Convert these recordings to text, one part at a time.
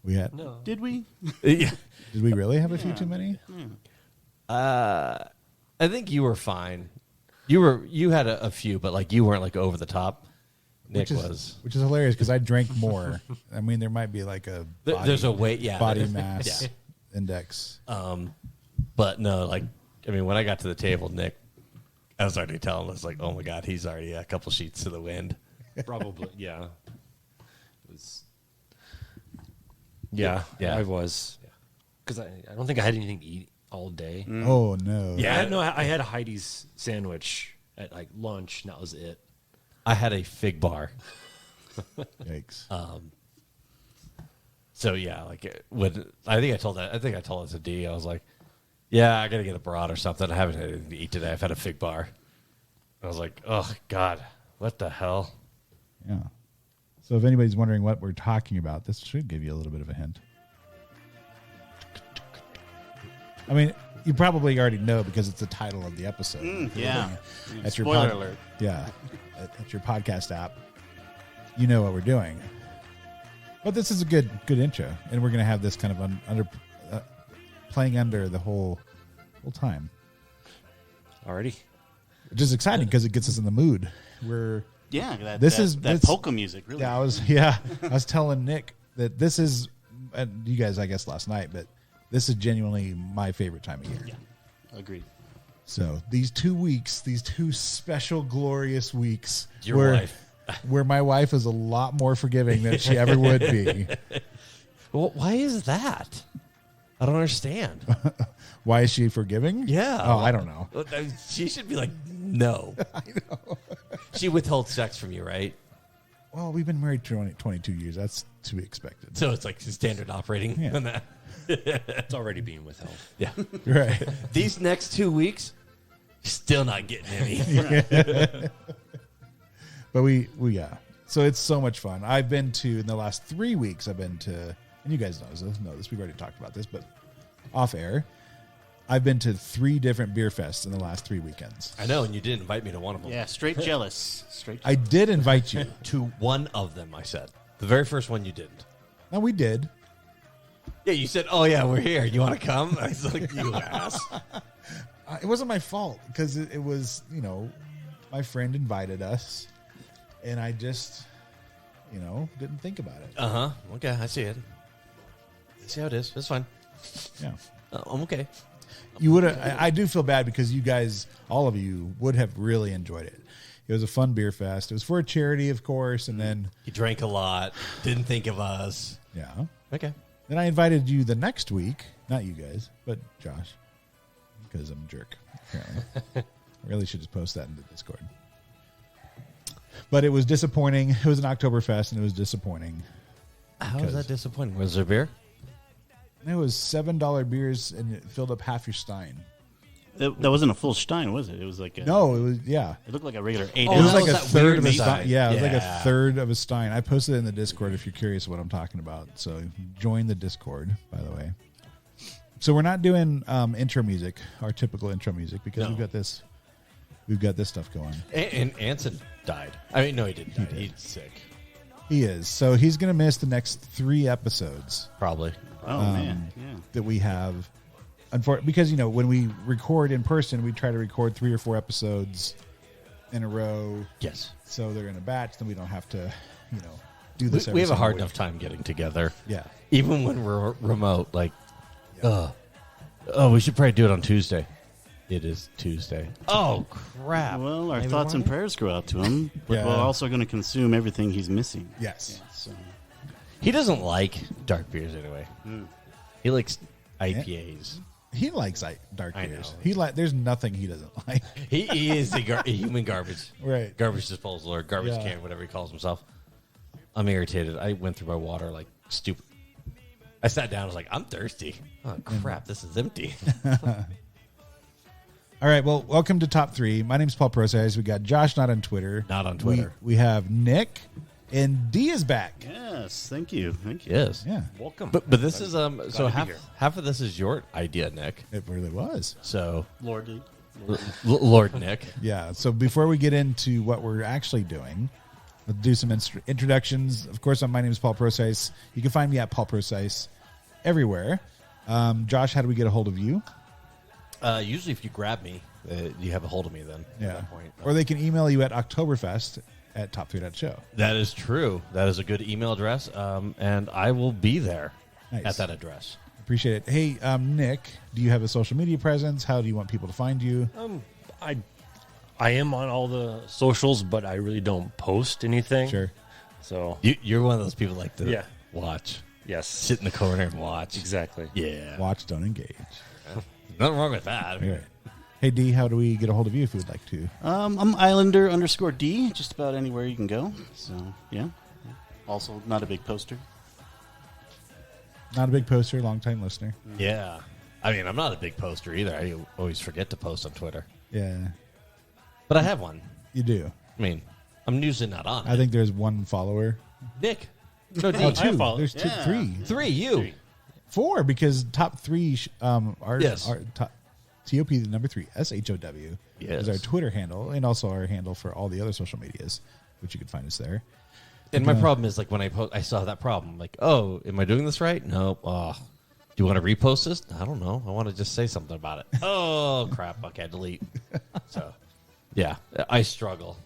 We had. No. Did we? Did we really have a few too many? I think you were fine. You had a few, but like you weren't like over the top. Nick was, which is hilarious because I drank more. I mean, there might be like a there's a weight, body mass index. But no, like I mean, when I got to the table, Nick, I was already telling us like, oh my god, he's already a couple sheets to the wind. Probably, yeah. It was, Yeah. I was, because I don't think I had anything to eat all day. Oh no! Yeah. I had a Heidi's sandwich at like lunch, and that was it. I had a fig bar. Yikes! So yeah, like when I think I told us to D. I was like, yeah, I gotta get a broad or something. I haven't had anything to eat today. I've had a fig bar. I was like, oh god, what the hell? Yeah. So if anybody's wondering what we're talking about, this should give you a little bit of a hint. I mean, you probably already know because it's the title of the episode. Yeah. At your Spoiler alert. Yeah. At your podcast app, you know what we're doing. But this is a good intro, and we're going to have this kind of playing under the whole time. Already? Which is exciting because it gets us in the mood. That polka music, really. Yeah, I was telling Nick that this is, you guys, I guess, last night, but this is genuinely my favorite time of year. Yeah, agreed. So these 2 weeks, these 2 special, glorious weeks, where my wife is a lot more forgiving than she ever would be. Well, why is that? I don't understand. Why is she forgiving? Yeah. Oh, I don't know. She should be like, no. I know. She withholds sex from you, right? Well, we've been married 22 years. That's to be expected. So it's like standard operating on that. It's already being withheld. Yeah. Right. These next 2 weeks, still not getting any. But we so it's so much fun. I've been to, in the last 3 weeks, and you guys know this, we've already talked about this, but off air, I've been to 3 different beer fests in the last 3 weekends. I know, and you didn't invite me to one of them. Yeah, straight jealous. I did invite you. To one of them, I said. The very first one you didn't. No, we did. Yeah, you said, oh yeah, we're here. You want to come? I was like, you ass. It wasn't my fault because it was, my friend invited us, and I just, didn't think about it. Uh-huh. Okay, I see it. I see how it is. That's fine. Yeah. I'm okay. You would have. I do feel bad because you guys, all of you, would have really enjoyed it. It was a fun beer fest. It was for a charity, of course, and then He drank a lot. Didn't think of us. yeah. Okay. Then I invited you the next week, not you guys, but Josh, because I'm a jerk. Apparently, I really should just post that in the Discord. But it was disappointing. It was an Oktoberfest, and it was disappointing. How was that disappointing? Was there beer? It was $7 beers, and it filled up half your stein. That wasn't a full stein, was it? It was like No, it was It looked like a regular 8 It was ounce. like a that third weird of a stein. stein. Yeah, it was like a Yeah. third of a stein. I posted it in the Discord if you're curious what I'm talking about. So join the Discord, by the way. So we're not doing intro music, our typical intro music, because No. we've got this stuff going. And Anson died. I mean, no, he didn't die. He's sick. He is. So he's going to miss the next 3 episodes Probably. Oh, man. Yeah. that we have. Because, when we record in person, we try to record 3 or 4 episodes in a row. Yes. So they're in a batch, then we don't have to, do this every We have a single hard week. enough time getting together. Yeah. Even when we're remote, like, we should probably do it on Tuesday. It is Tuesday. Oh, crap. Well, our Maybe thoughts and tomorrow? prayers go out to him, but Yeah. we're also going to consume everything he's missing. Yes. Yeah, so. He doesn't like dark beers anyway. He likes IPAs. He likes dark I beers. know. There's nothing he doesn't like. He is a human garbage. Right. Garbage disposal or garbage Yeah. can, whatever he calls himself. I'm irritated. I went through my water like stupid. I sat down. I was like, I'm thirsty. Oh, crap. This is empty. All right. Well, welcome to Top 3. My name's Paul Process. We got Josh not on Twitter. Not on Twitter. We have Nick, and D is back. Yes, thank you. Yes. Yeah, Welcome. But this is so to be here. half of this is your idea, Nick. it really was. So Lord. Lord Nick. Yeah. So before we get into what we're actually doing, Let's do some introductions. Of course, my name is Paul Procise. You can find me at Paul Procise everywhere. Josh, how do we get a hold of you? Usually, if you grab me, you have a hold of me. Then Yeah. At that point. Or they can email you at Oktoberfest@top3.show. That is true. That is a good email address, and I will be there Nice. at that address. Appreciate it. Hey, Nick, do you have a social media presence? How do you want people to find you? I am on all the socials, but I really don't post anything. Sure. So You're one of those people like to Yeah. watch, yes, sit in the corner and watch. exactly. Yeah, Watch, don't engage. nothing wrong with that. All right. Hey, D, how do we get a hold of you if you would like to? I'm Islander_D, just about anywhere you can go. So, yeah. Also, not a big poster. Not a big poster, long-time listener. Yeah, I mean, I'm not a big poster either. I always forget to post on Twitter, Yeah, but I have one. you do. I mean, I'm usually not on. I think there's one follower. Nick. No, Oh, D. two. follow. There's two, Yeah. three. Three. You. Four, because top three are Yes. top, TOP the number 3 SHOW Yes. is our Twitter handle, and also our handle for all the other social medias, which you can find us there. And my problem is like when I post, I still have that problem. Like, oh, am I doing this right? Nope. Oh, do you want to repost this? I don't know. I want to just say something about it. Oh crap! Okay, delete. So, yeah, I struggle.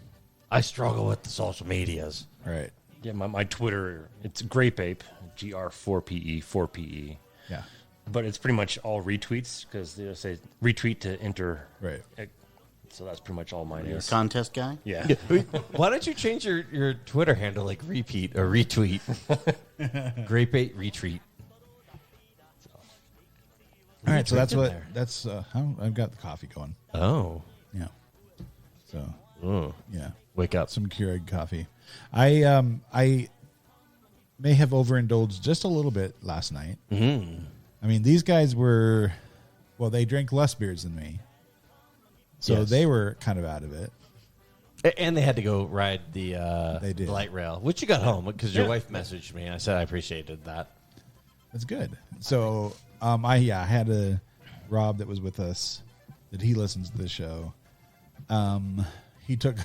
I struggle with the social medias. All right. Yeah, my Twitter, it's Grape Ape, GR4PE4PE. Yeah. But it's pretty much all retweets because they say retweet to enter. Right. So that's pretty much all mine You're a is. contest guy? Yeah. Why don't you change your Twitter handle like repeat or retweet? Grape 8 retweet. All right. So that's drinking what. there? That's how I've got the coffee going. Oh. Yeah. So Oh. yeah, Wake up. some Keurig coffee. I may have overindulged just a little bit last night. Mm. I mean, these guys were, well, they drank less beers than me. So Yes. they were kind of out of it. And they had to go ride the They did. light rail, which you got home because your Yeah. wife messaged me. I said I appreciated that. That's good. So, I had a Rob that was with us that he listens to the show. He took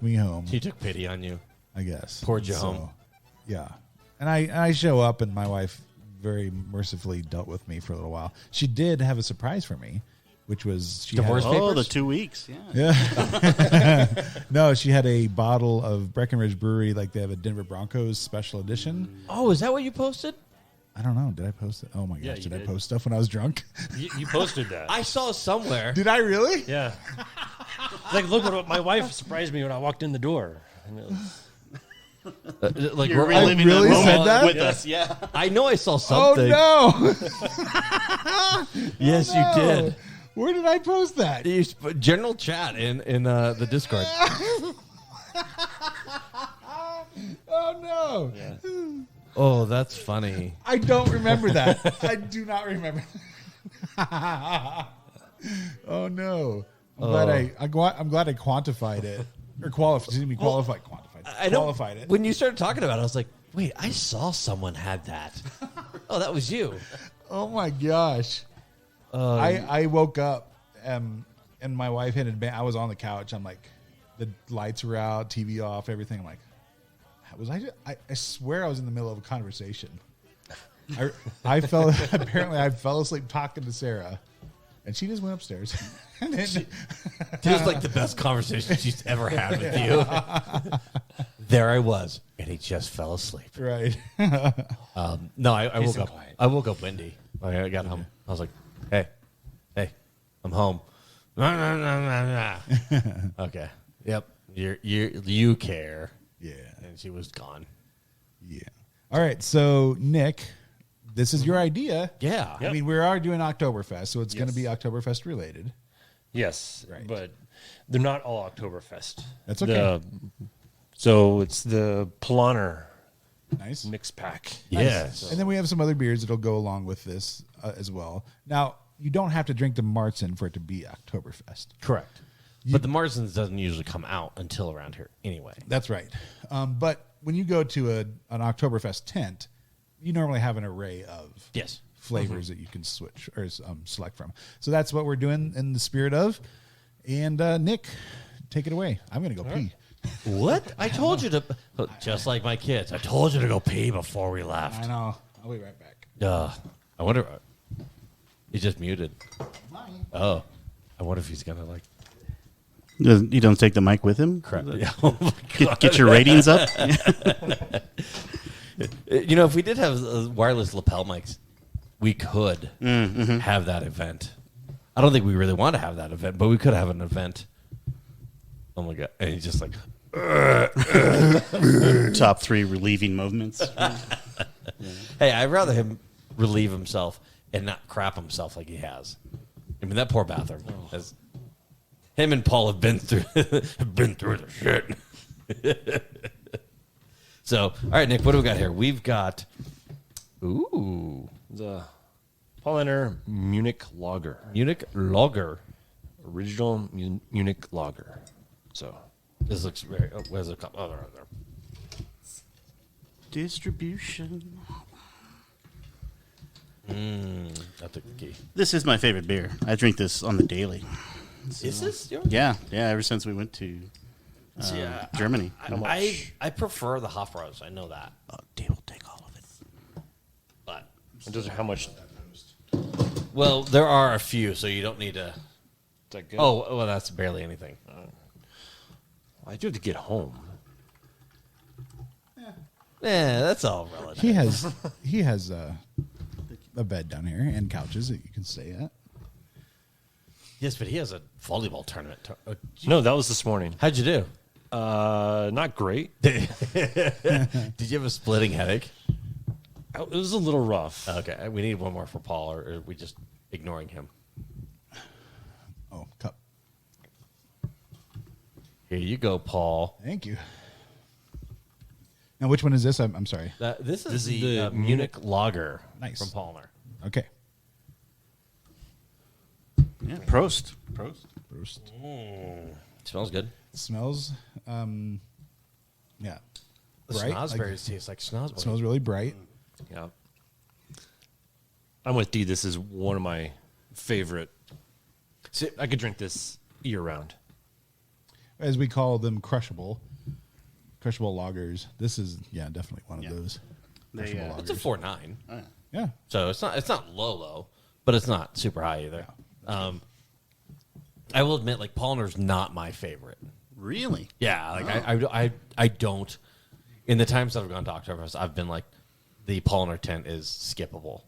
me home, He took pity on you. I guess. Poured you home. Yeah. And I show up and my wife very mercifully dealt with me for a little while. She did have a surprise for me, which was she Divorce had, Oh, papers? the 2 weeks. Yeah. Yeah. No, she had a bottle of Breckenridge Brewery, like they have a Denver Broncos special edition. Oh, is that what you posted? I don't know. Did I post it? Oh my Yeah, gosh, you did I did. post stuff when I was drunk? You posted that. I saw somewhere. Did I really? Yeah. Like, look what my wife surprised me when I walked in the door. And it was- Like You're we're reliving really that said moment that? with us. Yeah. I know I saw Oh something. no! Yes, No. you did. Where did I post that? You general chat in the Discord. Oh no! Oh, that's funny. I don't remember that. I do not remember. Oh no! I'm glad I quantified it or qualified. Excuse me, qualified. I know. Qualified it. When you started talking about it, I was like, wait, I saw someone had that. Oh, that was you. Oh my gosh! I woke up and my wife had advanced. I was on the couch. I'm like, the lights were out, TV off, everything. I'm like, was I swear I was in the middle of a conversation. I fell apparently I fell asleep talking to Sarah, and she just went upstairs. And then, It was like the best conversation she's ever had with you. There I was, and he just fell asleep. right. No, I woke up. quiet. I woke up windy. I got home. I was like, hey, I'm home. Okay. Yep. You care. Yeah. And she was gone. Yeah. All right. So Nick, this is your idea. Yeah. I mean, we are doing Oktoberfest, so it's going to Yes. be Oktoberfest related. yes, Right. but they're not all Oktoberfest. That's okay. So it's the Planer Nice. mix pack. Yes. And then we have some other beers that'll go along with this as well. Now, you don't have to drink the Marzen for it to be Oktoberfest. Correct. But the Marzens doesn't usually come out until around here anyway. That's right. But when you go to an Oktoberfest tent, you normally have an array of Yes. flavors that you can switch or select from. So that's what we're doing in the spirit of. And Nick, take it away. I'm going to go pee. What? I told you to. Just like my kids, I told you to go pee before we left. I know. I'll be right back. I wonder. He's just muted. Oh, I wonder if he's gonna like. You don't take the mic with him? Crap. Yeah. Oh my God. Get your ratings up? You know, if we did have wireless lapel mics, we could have that event. I don't think we really want to have that event, but we could have an event. Oh my God. And he's just like, Top 3 relieving movements. hey, I'd rather him relieve himself and not crap himself like he has. I mean, that poor bathroom. Him and Paul have been through the shit. So, all right, Nick, what do we got here? We've got, The Paulaner Munich Lager. Munich Lager. Original Munich Lager. So, This looks very. Oh, where's a cup? Oh, there. Distribution. That's the key. This is my favorite beer. I drink this on the daily. Is this yours? Yeah, ever since we went to Germany. I prefer the Hofbrau's. I know that. Dave will take all of it. But it doesn't how much. well, there are a few, so you don't need to. Is that good? Oh, well, that's barely anything. I do have to get home. Yeah, that's all relative. He has a bed down here and couches that you can stay at. Yes, but he has a volleyball tournament. No, that was this morning. How'd you do? Not great. Did you have a splitting headache? It was a little rough. Okay, we need one more for Paul, or are we just ignoring him? Oh, cup. Here you go, Paul. Thank you. Now, which one is this? I'm sorry. This is the Munich Lager Nice. from Paulaner. Okay. Yeah, Prost. Roast. Smells good. Smells, yeah. The Bright. schnozberries taste like schnozberries. Smells really bright. Yeah. I'm with D. This is one of my favorite. See, I could drink this year round. As we call them, crushable lagers. This is, definitely one of those. Crushable lagers. It's a 4.9. Oh, yeah. Yeah. So it's not low, but it's not super high either. I will admit, like, Paulaner's not my favorite. Really? Yeah, like I don't. In the times that I've gone to Oktoberfest, I've been like, the Paulaner tent is skippable.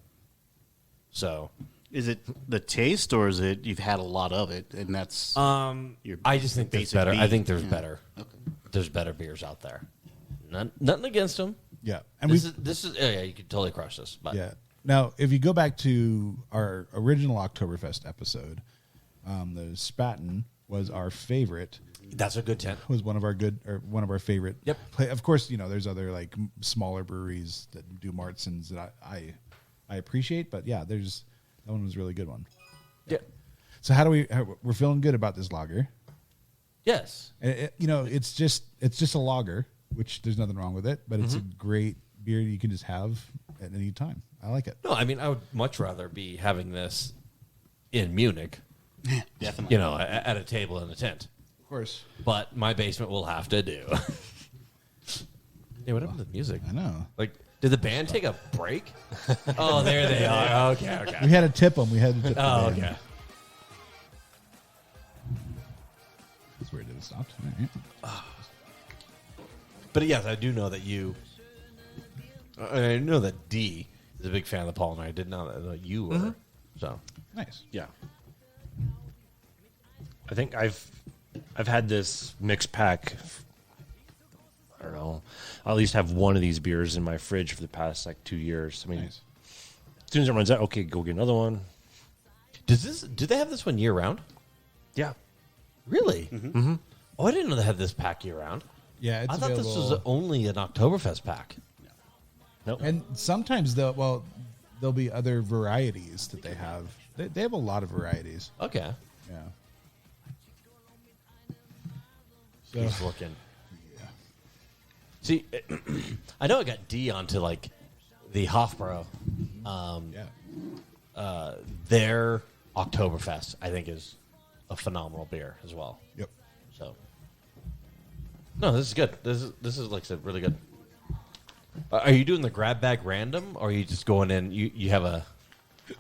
So, Is it the taste, or is it you've had a lot of it, and that's your I just think there's basic better. I beef? think there's Yeah. better. Okay. There's better beers out there. Nothing against them. Yeah. And This is yeah, you could totally crush this. But yeah. Now, if you go back to our original Oktoberfest episode, the Spaten was our favorite. that's a good tent. Was one of our favorite. Yep. Of course, there's other like smaller breweries that do Martsens that I appreciate, but yeah, that one was a really good one. Yeah. So we're feeling good about this lager. Yes. It's just a lager, which there's nothing wrong with it, but it's a great beer you can just have at any time. I like it. No, I mean I would much rather be having this in Munich, Definitely. at a table in a tent. Of course. But my basement will have to do. Yeah, what happened to the music? I know. Like, did the band take a break? Oh, there they are. Okay. We had to tip them. Oh, the band. okay. That's where it stopped. All right. But yes, I do know that I know that D is a big fan of the Paulaner. I did not know you were. So Nice. Yeah. I think I've had this mixed pack. I don't know. I at least have one of these beers in my fridge for the past 2 years. I mean, Nice. as soon as it runs out, okay, go get another one. do they have this one year round? Yeah. Really? Mm-hmm. Oh, I didn't know they had this pack year round. Yeah, it's I thought this available. was only an Oktoberfest pack. Nope. And sometimes there'll be other varieties that they have. They have a lot of varieties. Okay. Yeah. He's looking. See, I know I got D onto like the Hofbräu. Their Oktoberfest, I think, is a phenomenal beer as well. Yep. So, No, this is good. This is like I said, really good. Are you doing the grab bag random, or are you just going in? You have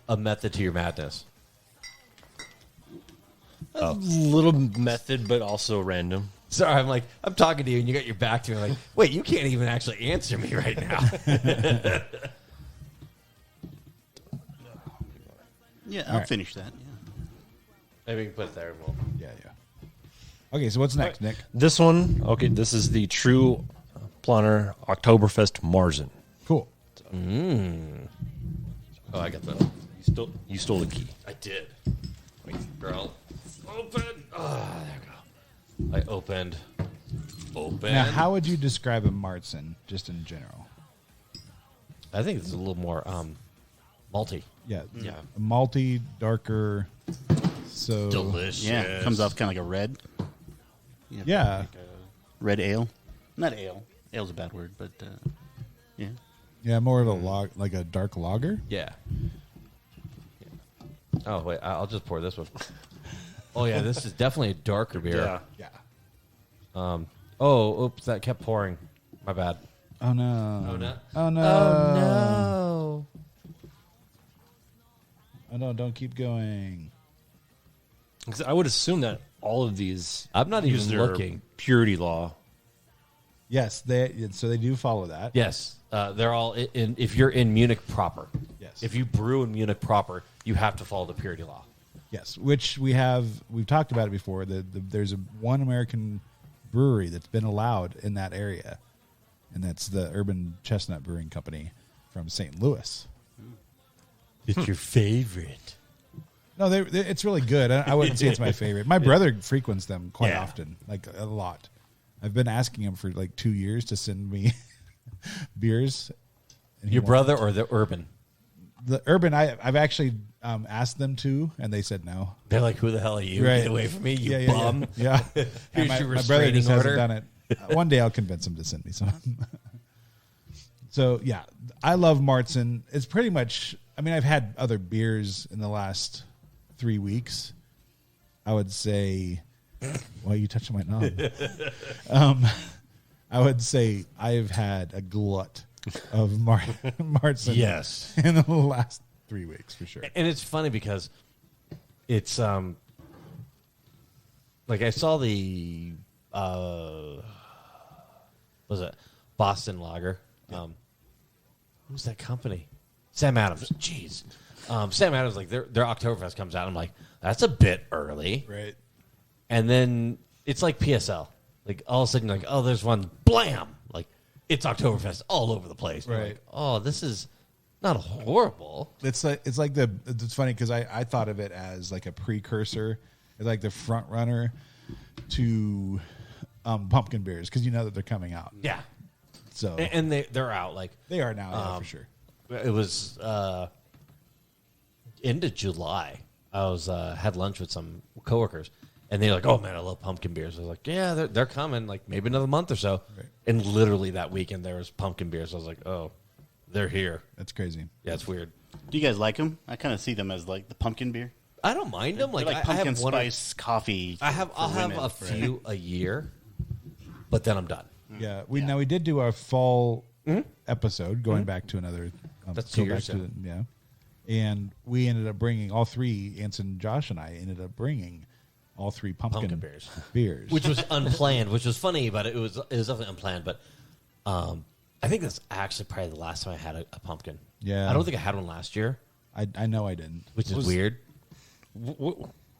a method to your madness. A little method, but also random. Sorry, I'm talking to you, and you got your back to me. Like, wait, you can't even actually answer me right now. Yeah, I'll finish that. Yeah. Maybe we can put it there. And we'll... Yeah. Okay, so what's next, Nick? This one, okay, this is the True Planner Oktoberfest Marzen. Cool. Oh, I got the. You stole the key. I did. Wait, girl. Open. Oh, there we go. I opened. Open. Now, how would you describe a Marzen, just in general? I think it's a little more malty. Yeah. Yeah. A malty, darker. So Delicious. Yeah, it comes off kind of like a red. Yeah. Like a red ale. Not ale. Ale's a bad word, but yeah. Yeah, more of a like a dark lager. Yeah. Oh wait, I'll just pour this one. Oh yeah, this is definitely a darker beer. Yeah. Yeah. Oh, oops, that kept pouring. My bad. Oh no. Oh no. Oh no. Oh no. Oh no, don't keep going. 'Cause I would assume that all of these I'm not use even their looking. purity law. Yes, so they do follow that. Yes, they're all in. If you're in Munich proper, Yes. If you brew in Munich proper, you have to follow the purity law. Yes, which we've talked about it before. There's one American brewery that's been allowed in that area, and that's the Urban Chestnut Brewing Company from St. Louis. It's your favorite. No, it's really good. I wouldn't say it's my favorite. My brother frequents them quite Yeah. often, like a lot. I've been asking him for like 2 years to send me beers. and he Your won't. brother or the Urban? The Urban, I've actually asked them to, and they said no. They're like, "Who the hell are you? Right. Get away from me, you Yeah, bum!" Yeah. Here's my, your my brother restraining just hasn't order. done it. One day I'll convince him to send me some. So yeah, I love Marzen. It's pretty much. I mean, I've had other beers in the last 3 weeks. I would say. Why are you touching my knob? I would say I've had a glut of Marzen. Yes. In the last 3 weeks for sure. And it's funny because it's like I saw the was it Boston Lager? Who's that company? Sam Adams. Jeez. Sam Adams, like their Oktoberfest comes out. I'm like, that's a bit early. Right. And then it's like PSL. Like all of a sudden, like, oh, there's one, blam! Like it's Oktoberfest all over the place. You're Right. like, oh, this is not horrible. It's funny because I thought of it as like a precursor, like the front runner to pumpkin beers because you know that they're coming out. Yeah. So And they're out. Like they are now, yeah, for sure. it was into July. I was had lunch with some coworkers, and they're like, "Oh man, I love pumpkin beers." I was like, "Yeah, they're coming. Like maybe another month or so." Right. And literally that weekend there was pumpkin beers. I was like, "Oh, they're here." That's crazy. Yeah, it's weird. Do you guys like them? I kind of see them as like the pumpkin beer. I don't mind them. They're Like, like I pumpkin have one. spice coffee. I'll have women, a right? few a year, but then I'm done. Yeah, we did do our fall episode going back to another. That's go 2 years back to ago. yeah, and we ended up bringing all three. Anson, Josh, and I ended up bringing all three pumpkin beers. beers. Which was unplanned, which was funny, but it was definitely unplanned. But I think that's actually probably the last time I had a pumpkin. Yeah. I don't think I had one last year, I know I didn't. which is weird.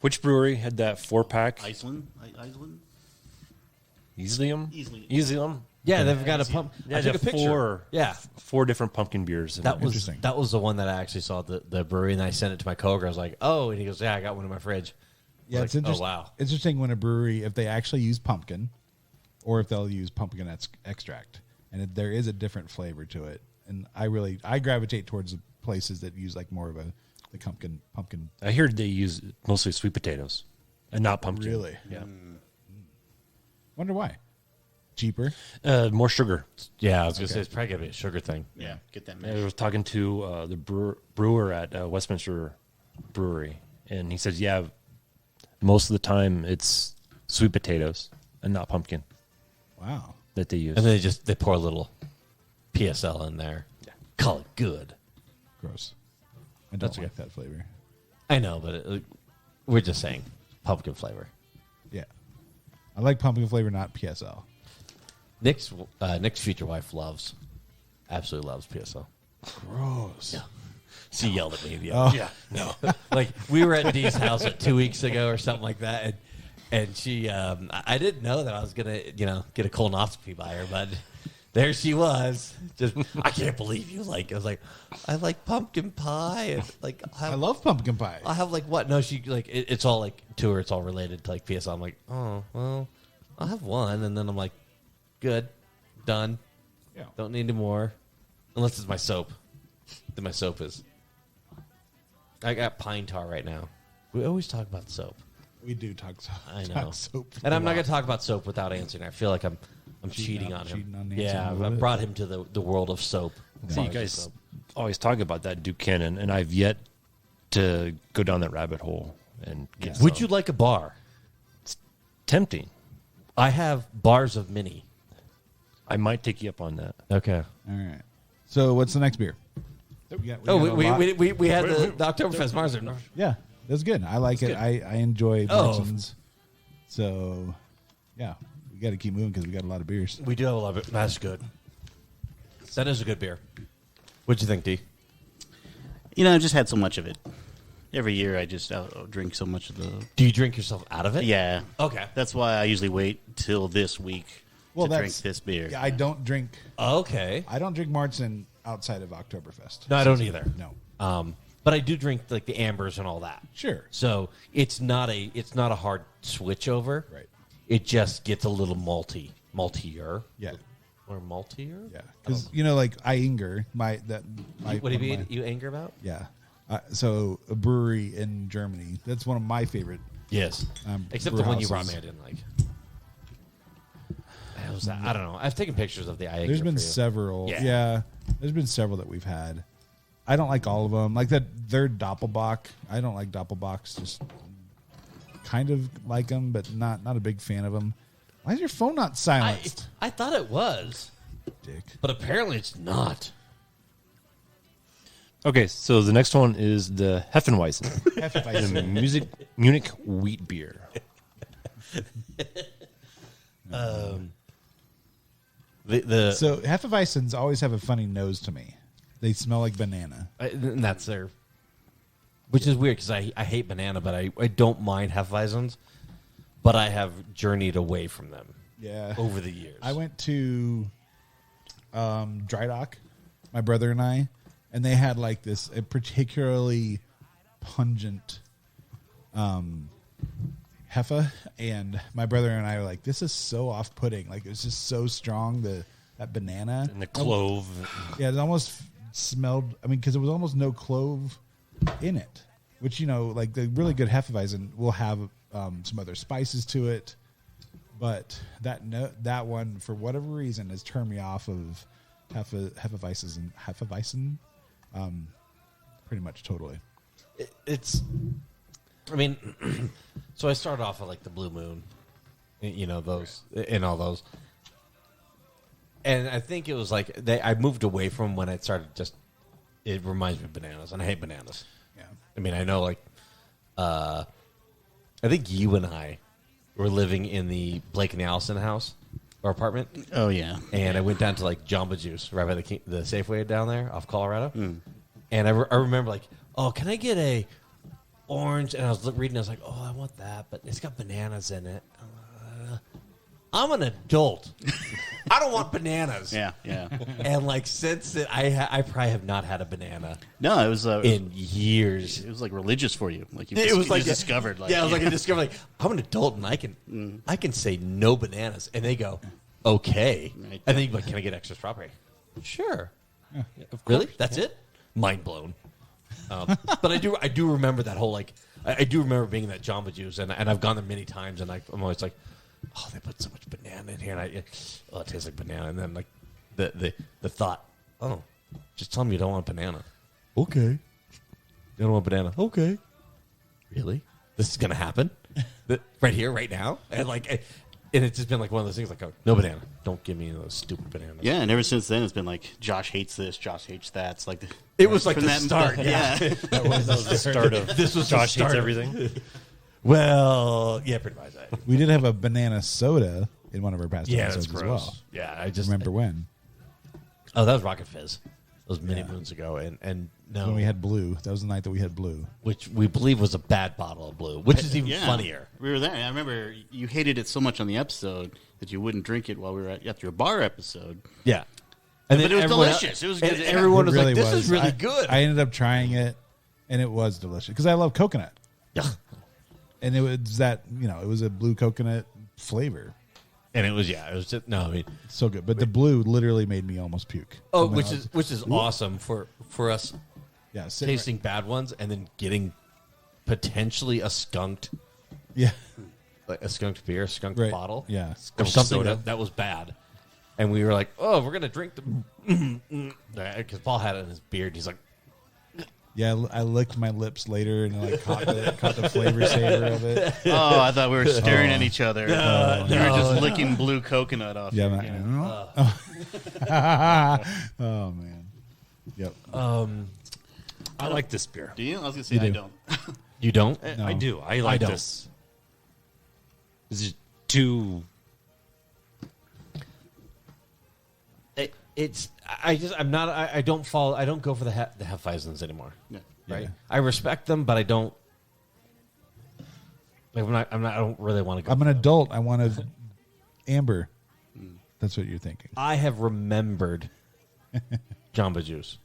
Which brewery had that 4-pack? Iceland? Iceland? Easilium? Easily. Easilium? Yeah, they've got a pump. Yeah, I took a they have picture. Yeah, four different pumpkin beers. in that it. was Interesting. that was the one that I actually saw at the brewery, and I sent it to my coworker. I was like, "Oh," and he goes, "Yeah, I got one in my fridge." Yeah, I it's was like, interesting. Oh wow. Interesting when a brewery, if they actually use pumpkin, or if they'll use pumpkin extract, and there is a different flavor to it. And I gravitate towards the places that use like more of the pumpkin. I hear they use mostly sweet potatoes and not pumpkin. Really? Yeah. Wonder why? Cheaper. More sugar. Yeah, I was gonna say it's probably gonna be a sugar thing. Yeah, get that I mix. was talking to the brewer at Westminster Brewery, and he says, yeah, most of the time it's sweet potatoes and not pumpkin. Wow. that they use. And then they pour a little PSL in there. Yeah. Call it good. Gross. I don't like that flavor. I know, but we're just saying pumpkin flavor. Yeah. I like pumpkin flavor, not PSL. Nick's future wife absolutely loves PSL. Gross. Yeah. She yelled at me. Oh. No. Like, we were at Dee's house 2 weeks ago or something like that, and she, I didn't know that I was going to, get a colonoscopy by her, but there she was. Just, I can't believe you I was like, I like pumpkin pie. And, I love pumpkin pie. I have, what? No, she, it's all, to her, it's all related to, PSL. I'm like, oh, well, I'll have one. And then I'm like, good, done. Yeah. Don't need any more. Unless it's my soap. Then my soap is. I got pine tar right now. We always talk about soap. We do talk soap. I know. Talk soap And I'm not a going lot. to talk about soap without answering. I feel like I'm cheating on him. cheating on Anson Yeah, a little I bit. brought him to the world of soap. See, you guys always talk about that Duquesne, and I've yet to go down that rabbit hole and get Would some. you like a bar? Tempting. I have bars of mini. I might take you up on that. Okay. All right. So what's the next beer? We had a lot. We had the Oktoberfest Marzen. Yeah, that's good. I like it. I enjoy Oh. Martins. So, yeah, we got to keep moving because we got a lot of beers. We do have a lot of it. That's good. That is a good beer. What'd you think, D? I just had so much of it. Every year I just drink so much of the... Do you drink yourself out of it? Yeah. Okay. That's why I usually wait till this week to drink this beer. Yeah, I don't drink. Okay. I don't drink Martin outside of Oktoberfest. No, I don't either. No. But I do drink the ambers and all that. Sure. So it's not a hard switch over. Right. It just gets a little maltier. Yeah. Or maltier. Yeah. Because like Inger, What do you mean? You anger about? Yeah. So a brewery in Germany. That's one of my favorite. Yes. Except the brew one you brought houses. me, I didn't like. How was that? I don't know. I've taken pictures of the Inger. There's been for you. several. Yeah. Yeah. There's been several that we've had. I don't like all of them. Like that third Doppelbock. I don't like Doppelbocks. Just kind of like them, but not a big fan of them. Why is your phone not silenced? I thought it was, Dick. but apparently it's not. Okay, so the next one is the Heffenweizen, the Heffenweizen. Munich wheat beer. So Hefeweizens always have a funny nose to me. They smell like banana. And that's their, which is weird because I hate banana, but I don't mind Heffweizens, but I have journeyed away from them. Yeah. Over the years. I went to Dry Dock, my brother and I, and they had like a particularly pungent Heffa, and my brother and I were like, this is so off-putting. Like, it was just so strong, that banana. And the clove. Yeah, it almost smelled, because there was almost no clove in it, which, like the really good Hefeweizen will have some other spices to it. But that one, for whatever reason, has turned me off of Hefeweizen pretty much totally. So I started off with like the Blue Moon, those and all those, and I think it was like I moved away from when it started. It reminds me of bananas, and I hate bananas. Yeah, I know I think you and I were living in the Blake and Allison house or apartment. Oh, yeah. And I went down to like Jamba Juice right by the Safeway down there off Colorado. And I remember like, oh, can I get a orange? And I was reading, I was like, oh, I want that, but it's got bananas in it. I'm an adult. I don't want bananas. Yeah. And like since then, I probably have not had a banana No, it was in years. it was like religious for you. Like you It was like discovered. Like, yeah, it was like I discovered like I'm an adult and I can say no bananas, and they go okay, Right. and then you're like, can I get extra strawberry? Sure. Really? That's it? Mind blown. But I do remember that whole like I do remember being in that Jamba Juice, and I've gone there many times, and I'm always like, oh, they put so much banana in here, and it tastes like banana, and then like the thought, oh, just tell me you don't want banana. Okay. You don't want banana. Okay. Really? This is gonna happen? Right here, right now? And like And it's just been like one of those things like, oh, no banana. Don't give me any of those stupid bananas. Yeah, and ever since then, it's been like Josh hates this, Josh hates that. It's like It was like from the that- start. Yeah, That was the start of This was the Josh start hates of- everything. Well, yeah, pretty much. We did have a banana soda in one of our past Yeah, that's episodes as gross. well. Yeah, I just Remember when? Oh, that was Rocket Fizz. That was many Yeah. moons ago, and no, When we had blue. That was the night that we had blue. which we believe was a bad bottle of blue, which is even yeah. funnier. We were there. I remember you hated it so much on the episode that you wouldn't drink it while we were at your bar episode. Yeah, and But it was everyone- delicious. It was and good. everyone was It really like, "This was. is really I- good." I ended up trying it, and it was delicious because I love coconut, Yeah. and it was that it was a blue coconut flavor. And it was just no. I mean, So good, but the blue literally made me almost puke. oh, And then I which was- is awesome for us yeah, sitting tasting bad ones and then getting potentially a skunked yeah, like a skunked beer, a skunked Right. bottle, Yeah. or Skunked something soda. that was bad. And we were like, oh, we're gonna drink the because Paul had it in his beard. He's like, yeah. I licked my lips later and like caught the flavor savor of it. Oh, I thought we were staring at each other. You were just no. licking blue coconut off. Yeah, your- man. Oh man. Yep. I like this beer. Do you? I was gonna say You I do. don't. you don't? No. I do. I like don't. this. Is it too? I'm not. I don't follow. I don't go for the Heffweizens anymore. Yeah. Right. Yeah. I respect them, but I don't. Like I'm not. I don't really want to go. I'm an adult. I want to amber. That's what you're thinking. I have remembered Jamba Juice.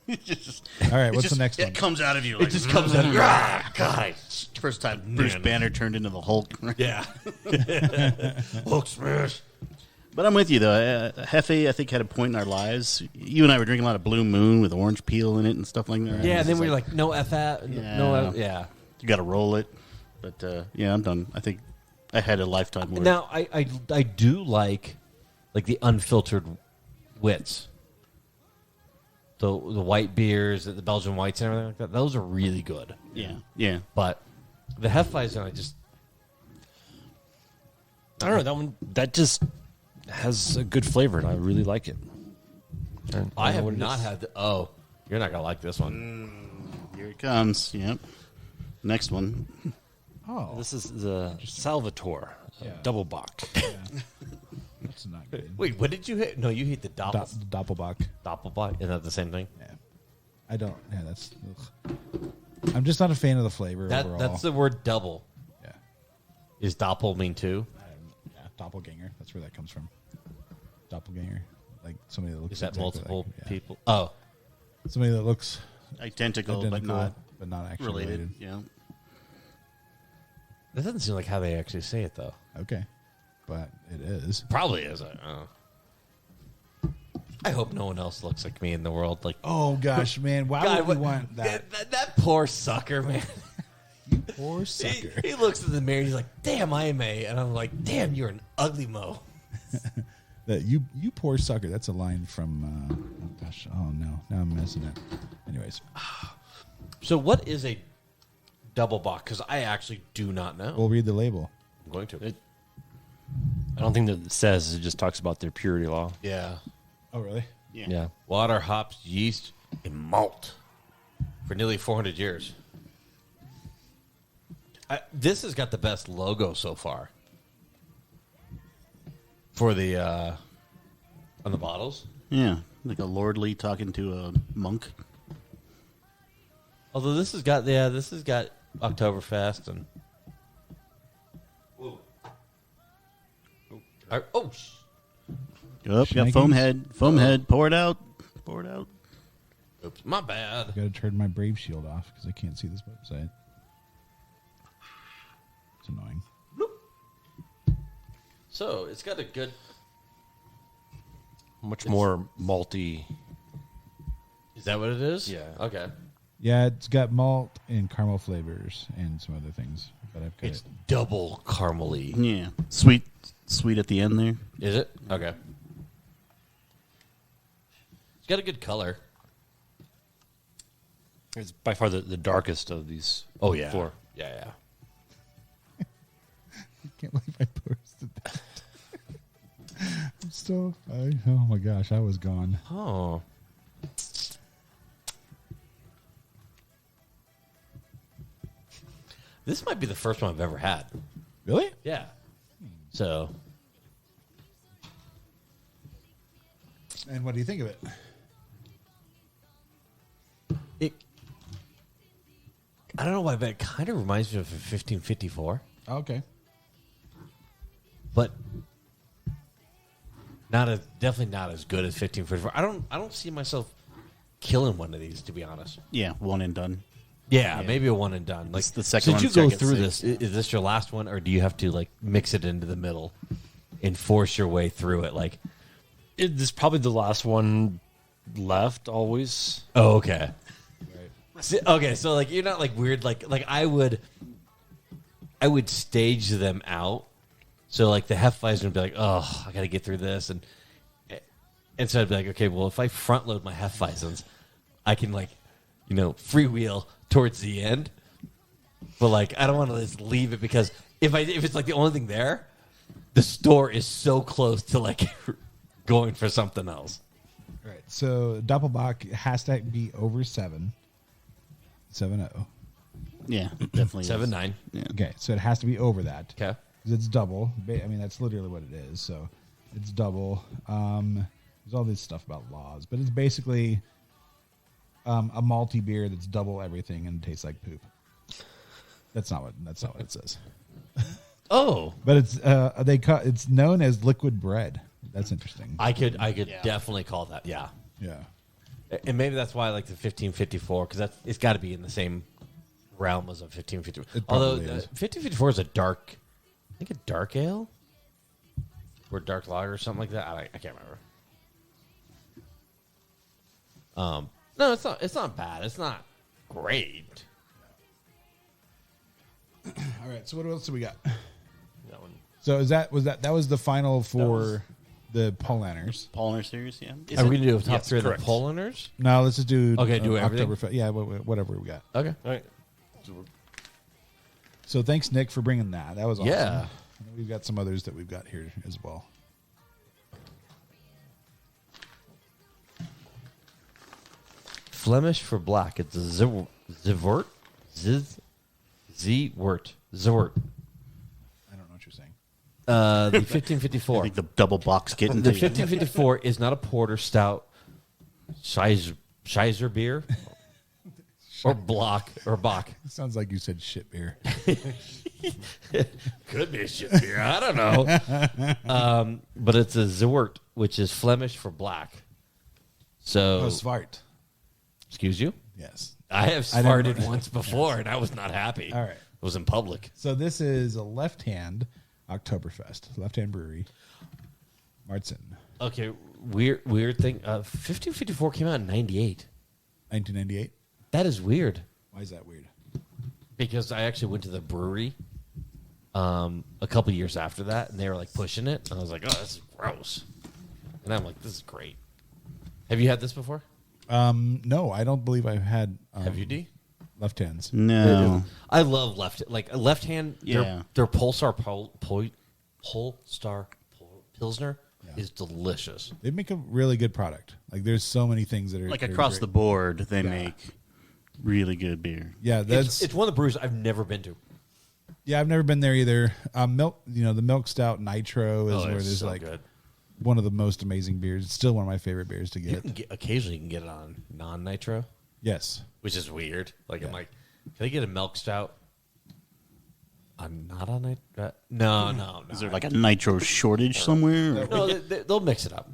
All right. What's the next It one? comes out of you. It Like, just comes out. Ah, God. First time Bruce Man. Banner turned into the Hulk. Yeah. Hulk smash. But I'm with you though. Hefe, I think, had a point in our lives. You and I were drinking a lot of Blue Moon with orange peel in it and stuff like that. Yeah, and It's then just we were like, no F at, no, yeah. you got to roll it. But yeah, I'm done. I think I had a lifetime worth. Now I do like the unfiltered wits. The white beers, the Belgian whites, and everything like that. Those are really good. yeah. But the Heffweisen, I don't know that one. That just has a good flavor, and I really like it. I don't know have what it not is. had. You're not gonna like this one. Here it comes. Yep. Next one. Oh, This is the Salvatore Double Bock. that's not good. Wait, what did you hit? No, you hit the Doppelbock. Doppelbock. Isn't that the same thing? Yeah. I don't. Yeah, that's. Ugh. I'm just not a fan of the flavor overall. That's the word double. Yeah. Is doppel mean two? Yeah. Doppelganger. That's where that comes from. Doppelganger. Like somebody that looks. Is that exactly multiple like, yeah. people? Oh, Somebody that looks Identical, identical, but not actually related. Yeah. that doesn't seem like how they actually say it, though. Okay, but it is. Probably is. I hope no one else looks like me in the world. Like, Oh gosh, man! Why God, would you want that? that poor sucker, man. Poor sucker. He looks in the mirror. And he's like, "Damn, I am a," and I'm like, "Damn, you're an ugly mo." That you poor sucker. That's a line from. Oh gosh. Oh no. Now I'm missing it. Anyways, So, what is a double bock? Because I actually do not know. we'll read the label. I'm going to. I don't think that it says. It just talks about their purity law. Yeah. Oh really? Yeah. Water, hops, yeast, and malt for nearly 400 years. This has got the best logo so far for the on the bottles. Yeah. Like a lordly talking to a monk. Although this has got Oktoberfest and oh, Yep. Got foam head. Foam head. Pour it out. Pour it out. oops, my bad. Got to turn my Brave Shield off because I can't see this website. It's annoying. So it's got a good. Much more malty. Is that what it is? Yeah. Okay. Yeah, it's got malt and caramel flavors and some other things, but I've got It's it. double caramely. Yeah. Sweet at the end there. Is it? Okay. It's got a good color. It's by far the darkest of these. Oh yeah. Four. Yeah, yeah. I can't believe I still. Oh my gosh, I was gone. Oh. This might be the first one I've ever had. Really? Yeah. So. And what do you think of it? I don't know why, but it kind of reminds me of a 1554. Okay. But definitely not as good as 1554. I don't see myself killing one of these, to be honest. Yeah, one and done. Yeah, maybe a one and done. Like It's the second so did one, you go second through six. this? Is this your last one, or do you have to like mix it into the middle and force your way through it? Like, This is probably the last one left. Always. oh, okay. Right. See, okay, so like you're not like weird. Like I would stage them out. So like the Heffenweizen would be like, oh, I got to get through this, and so I'd be like, okay, well if I front load my Heffweizens, I can like, freewheel towards the end. But like I don't want to just leave it because if it's like the only thing there, the store is so close to like going for something else. Right. So Doppelbock has to be over 7. 7-0. Yeah, definitely. 7-9. Yeah. Okay, so it has to be over that. Okay. 'Cause it's double. I mean, that's literally what it is. So it's double. There's all this stuff about laws, but it's basically a malty beer that's double everything and tastes like poop. That's not what it says. Oh, But it's it's known as liquid bread. That's interesting. I could definitely call that. Yeah. Yeah. And maybe that's why I like the 1554 because it's got to be in the same realm as a 1554. It probably Although is. 1554 is a dark ale or dark lager or something like that. I can't remember. No, it's not. It's not bad. It's not great. All right. So what else do we got? That one. So that was the final for the Polanders. Polliner series, yeah. Are we gonna do a top Yes, three correct. of the Polanders? Now let's just do Do everything? Oktoberfest. Yeah, whatever we got. Okay. All right. So thanks, Nick, for bringing that. That was awesome. Yeah. And we've got some others that we've got here as well. Flemish for black. It's a Zwart. Zwart. Zwart. I don't know what you're saying. The I 1554. think the double box getting The to you. 1554 is not a porter, stout, Scheiser beer, or block or Bach. It sounds like you said shit beer. Could be a shit beer. I don't know. But it's a Zwart, which is Flemish for black. So, Oh, Svart. excuse you. Yes. I have I didn't farted know. once before, and I was not happy. All right. It was in public. So this is a left-hand Oktoberfest, left-hand brewery. Marzen, Okay, weird thing. 1554 came out in 98. 1998. That is weird. Why is that weird? Because I actually went to the brewery a couple years after that, and they were like pushing it, and I was like, "Oh, this is gross." And I'm like, "This is great." Have you had this before? No, I don't believe I've had. Have you, D? Left hands? No. I love left hand. Yeah. Their Polestar Pilsner is delicious. They make a really good product. Like there's so many things that are Like that are across great. the board, they make really good beer. Yeah, that's It's one of the breweries I've never been to. yeah. I've never been there either. Milk, the Milk Stout Nitro is where it's there's so like good. one of the most amazing beers. It's still one of my favorite beers to get. Occasionally you can get it on non-nitro, Yes. which is weird. Like I'm Yeah. like, can I get a milk stout? I'm not on nitro. No. Is there like a nitro shortage somewhere? or- No, they'll mix it up.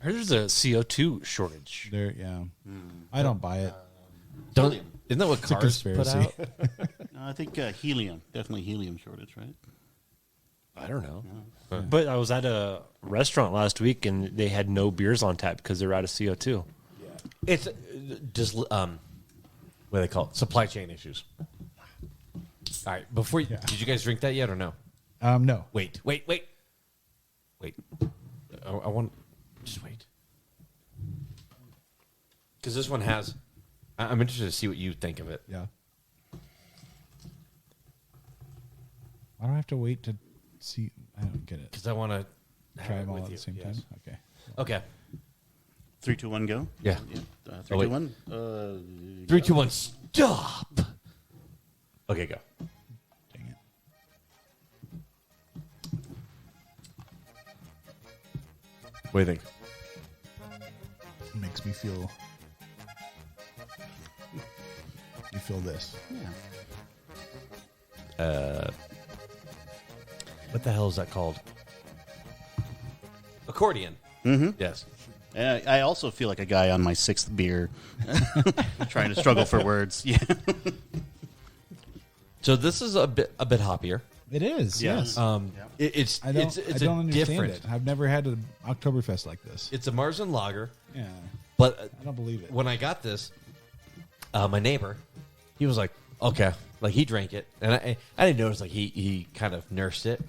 I heard there's a CO2 shortage. There, yeah. I don't buy it. Don't. Isn't that what a cars put conspiracy. out? No, I think helium. Definitely helium shortage, right? I don't know. But I was at a restaurant last week and they had no beers on tap because they're out of CO2. It's just what do they call it? Supply chain issues. All right. Before did you guys drink that yet or no? No. Wait. I want just wait because this one has. I'm interested to see what you think of it. Yeah. Why do I have to wait to see? I don't get it. Because I want to Try them all at the same time. Okay. Okay. 3, 2, 1, go. Yeah. 3, wait. 2, 1. 3, 2, 1. Stop. Okay, go. Dang it. What do you think? It makes me feel. You feel this. What the hell is that called? Accordion. Mm-hmm. Yes. I also feel like a guy on my 6th beer, trying to struggle for words. Yeah. So this is a bit hoppier. It is. Yeah. Yes. It's I don't. it's I a don't understand different. it. I've never had an Oktoberfest like this. It's a Marzen lager, Yeah. but I don't believe it. when I got this, my neighbor, he was like, okay, like he drank it, and I didn't notice like he kind of nursed it.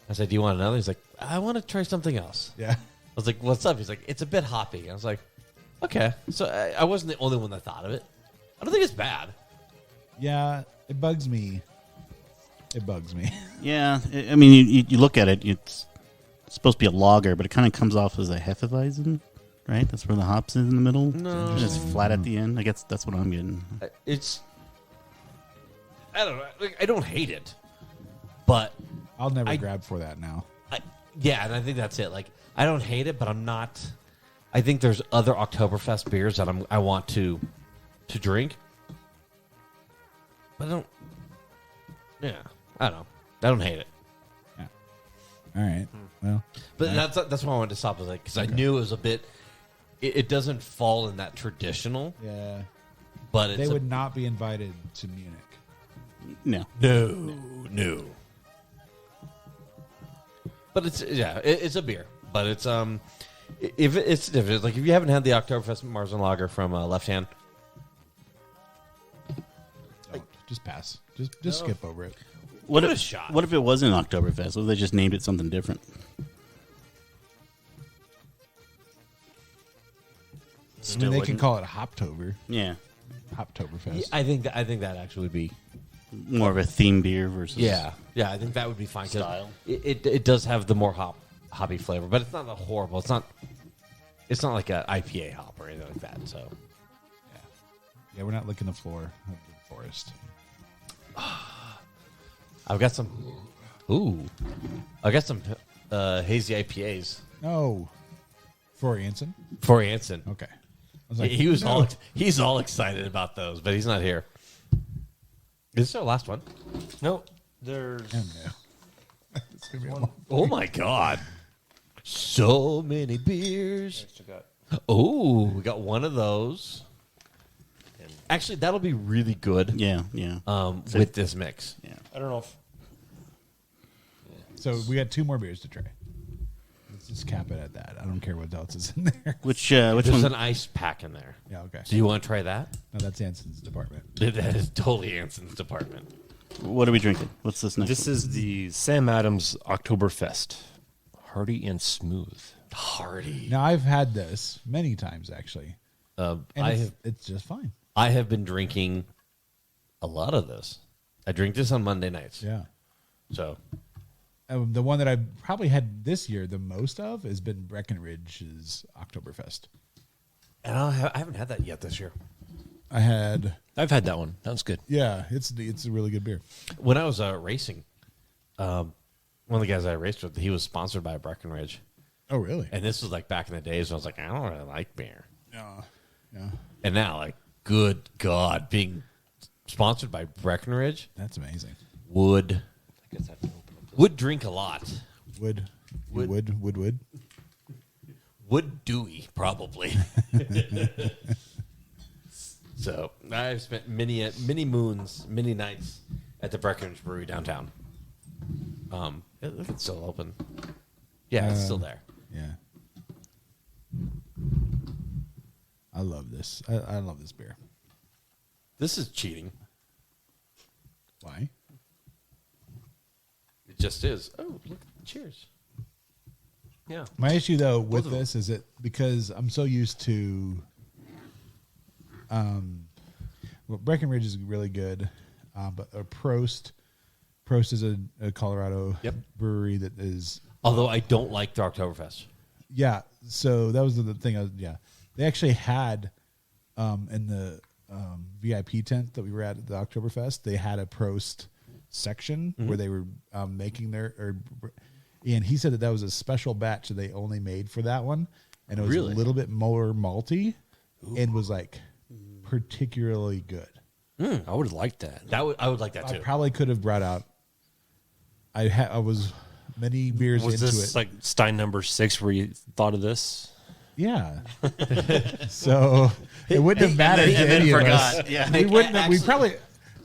I said, do you want another? He's like, I want to try something else. Yeah. I was like, what's up? He's like, it's a bit hoppy. I was like, okay. So I wasn't the only one that thought of it. I don't think it's bad. Yeah. It bugs me. It bugs me. Yeah. I mean, you look at it, it's supposed to be a lager, but it kind of comes off as a Heffenweizen, right? That's where the hops is in the middle. No. And it's flat at the end. I guess that's what I'm getting. It's, I don't know. Like, I don't hate it, but I'll never grab for that now. yeah, and I think that's it. Like, I don't hate it, but I'm not. I think there's other Oktoberfest beers that I want to drink, but I don't. Yeah, I don't know. I don't hate it, Yeah. All right. Well. but that's why I wanted to stop. Was like because I knew it was a bit. It doesn't fall in that traditional, Yeah. but it's They would not be invited to Munich. No. no. But it's a beer. But it's if it's different. Like if you haven't had the Oktoberfest Marzen Lager from Left Hand, Don't. Just pass. Just skip over it. What Give it if, a shot. What if it wasn't Oktoberfest? What if they just named it something different? I mean, they can call it Hoptober. Yeah. Hoptoberfest. I think that actually would be. More of a theme beer versus. Yeah, I think that would be fine. 'Cause Style. It does have the more hoppy flavor, but it's not a horrible. It's not like an IPA hop or anything like that. So Yeah, we're not licking the floor of the forest. I've got some. Ooh, I got some hazy IPAs No. For Anson? for Anson. Okay. I was like, He was no. he's all excited about those, but he's not here. Is this our last one? No, there's Oh, no. It's gonna be a long- Oh my god! So many beers. I got Oh, we got one of those. Actually, that'll be really good. Yeah. With this mix. Yeah. I don't know if So we got 2 more beers to try. Let's just cap it at that. I don't care what else is in there. Which There's one? an ice pack in there. Yeah, okay. Do you want to try that? No, that's Anson's department. That is totally Anson's department. What are we drinking? What's this next? this is the Sam Adams Oktoberfest, hearty and smooth. Hearty. Now, I've had this many times, actually. And it's just fine. I have been drinking a lot of this. I drink this on Monday nights. Yeah. So The one that I've probably had this year the most of has been Breckenridge's Oktoberfest. and I haven't had that yet this year. I had, I've had that one. That was good. yeah, it's a really good beer. When I was racing, one of the guys I raced with, he was sponsored by Breckenridge. Oh, really? And this was like back in the days when I was like, I don't really like beer. Yeah. Yeah. And now, like, good God, being sponsored by Breckenridge That's amazing. would drink a lot. Would Dewey, probably. So I've spent many moons, many nights at the Breckenridge Brewery downtown. It's still open. Yeah, it's still there. Yeah. I love this. I love this beer. This is cheating. Why? It just is. Oh, look! Cheers. Yeah. My issue though with this is that because I'm so used to, well, Breckenridge is really good, but Prost is a Colorado Yep. brewery that is. Although I don't like the Oktoberfest. Yeah. So that was the thing. They actually had in the VIP tent that we were at the Oktoberfest, they had a Prost section where they were making and he said that was a special batch that they only made for that one, and it was a little bit more malty and was like particularly good. I would have liked that. I would like that too. I probably could have brought out. I was many beers Was into this it. like Stein number 6 where you thought of this? Yeah. So it wouldn't have mattered to any of us. Yeah, We wouldn't have, we probably,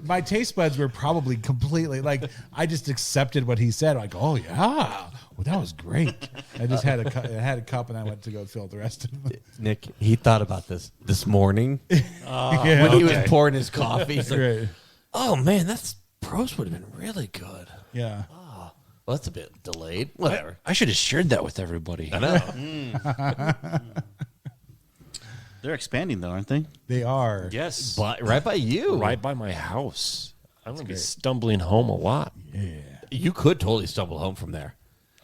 my taste buds were probably completely like, I just accepted what he said. Like, oh yeah, well, that was great. I just had a cup and I went to go fill the rest of them. Nick, he thought about this morning Yeah. when he was pouring his coffee. He's like, Right. oh man, that's Prost would have been really good. Yeah. Well, that's a bit delayed. Whatever. I should have shared that with everybody. I know. They're expanding though, aren't they? They are. Yes. But right by you. Right by my house. I'm going to be stumbling home a lot. Yeah. You could totally stumble home from there.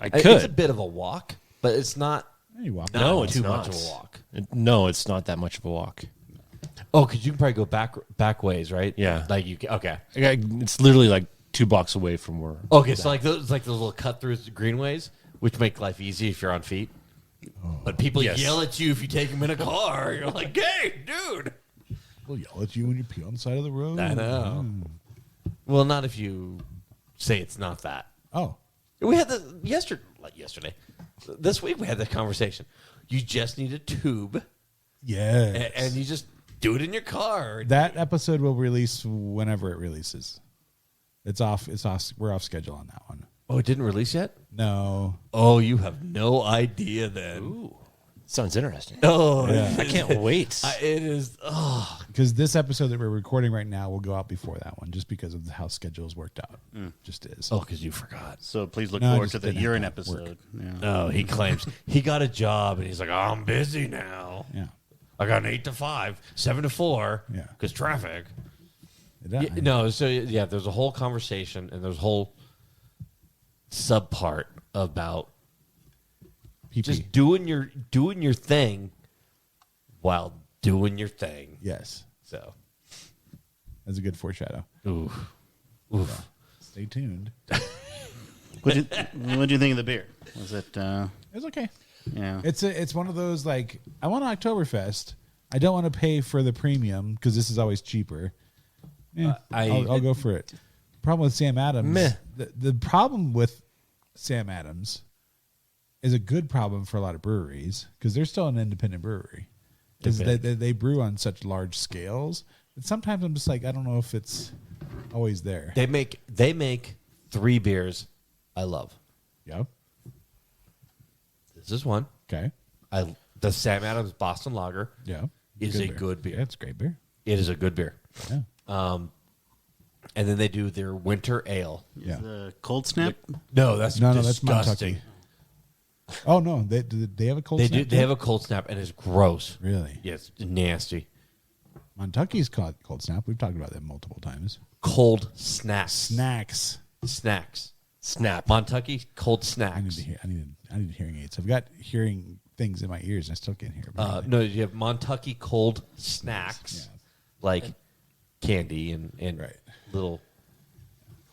I It's could. a bit of a walk, but it's not You walk. No, it's too not. much of a walk. No, it's not that much of a walk. Oh, because you can probably go back ways, right? Yeah. Like you can, okay. It's literally like 2 blocks away from where. Okay, so like those little cut throughs, greenways, which make life easy if you're on feet. But people Yes. yell at you if you take them in a car. You're like, hey, dude. We'll yell at you when you pee on the side of the road. I know. Well, not if you say it's not that. Oh. We had this yesterday. This week we had this conversation. You just need a tube, Yeah. and you just do it in your car. That episode will release whenever it releases. It's off. We're off schedule on that one. Oh, it didn't release yet? No. Oh, you have no idea then. Ooh. Sounds interesting. Oh, Yeah. I can't wait. it is. Oh, Because this episode that we're recording right now will go out before that one, just because of how schedules worked out. Just is. oh, because you forgot. So please look No, I forward just to the didn't urine have to work. episode. Yeah. No, he claims he got a job, and he's like, oh, I'm busy now. Yeah. I got an 8 to 5, 7 to 4. Yeah. because traffic. Yeah. No, so yeah, there's a whole conversation and there's a whole subpart about PP. just doing your thing while doing your thing. Yes. So, That's a good foreshadow. oof. Stay tuned. What do you think of the beer? Was it? It's okay. Yeah. It's one of those like I want an Oktoberfest. I don't want to pay for the premium because this is always cheaper. Yeah, I'll go for it. Problem with Sam Adams. Meh. The problem with Sam Adams is a good problem for a lot of breweries because they're still an independent brewery. Because they brew on such large scales. And sometimes I'm just like, I don't know if it's always there. They make 3 beers I love. Yeah. This is one. Okay. The Sam Adams Boston Lager Yeah. is a good beer. Yeah, it's a great beer. It is a good beer. Yeah. And then they do their winter ale. Yeah. The cold snap. No, that's No, that's disgusting. Montucky. Oh no, they have a cold. They snap do. too? They have a cold snap, and it's gross. Really? Yeah, it's nasty. Montucky's called cold snap. We've talked about that multiple times. Cold snacks. Snacks. Snap. Montucky cold I need snacks. to hear. I need hearing aids. I've got hearing things in my ears, and I still can't hear. No, you have Montucky cold snacks, Yeah. like candy and Right. little.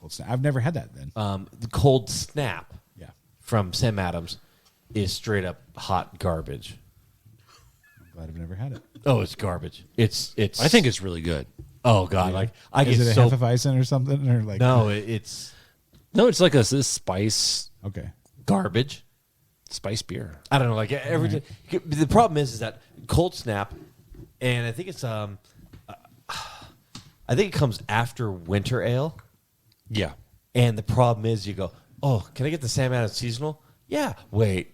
Cold snap. I've never had that. Then. The cold snap Yeah. from Sam Adams is straight up hot garbage. I'm glad I've never had it. Oh, it's garbage. It's. I think it's really good. Oh God, like I Is get it a so. Heffenweizen or something, or like? No, it's No, it's like this spice Okay. garbage. beer. I don't know, like everything. The problem is that cold snap, and I think it's I think it comes after winter ale. Yeah. And the problem is, you go, oh, can I get the Sam Adams seasonal? Yeah. Wait,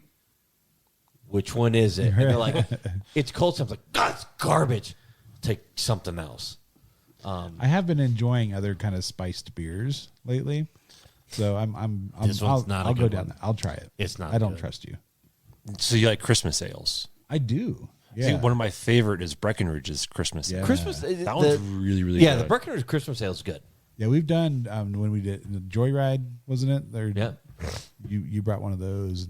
which one is it? And they're like, it's cold snap. I'm like, God, it's garbage. Take something else. I have been enjoying other kind of spiced beers lately, so I'm This one's not a I'll go good down. one. I'll try it. It's not I don't good. trust you. So you like Christmas ales? I do. I Yeah. think one of my favorite is Breckenridge's Christmas. Yeah. Ale. Christmas. That one's really, really yeah, good. the Breckenridge Christmas ale is good. Yeah, we've done when we did the Joyride, wasn't it? There, Yeah. You brought one of those.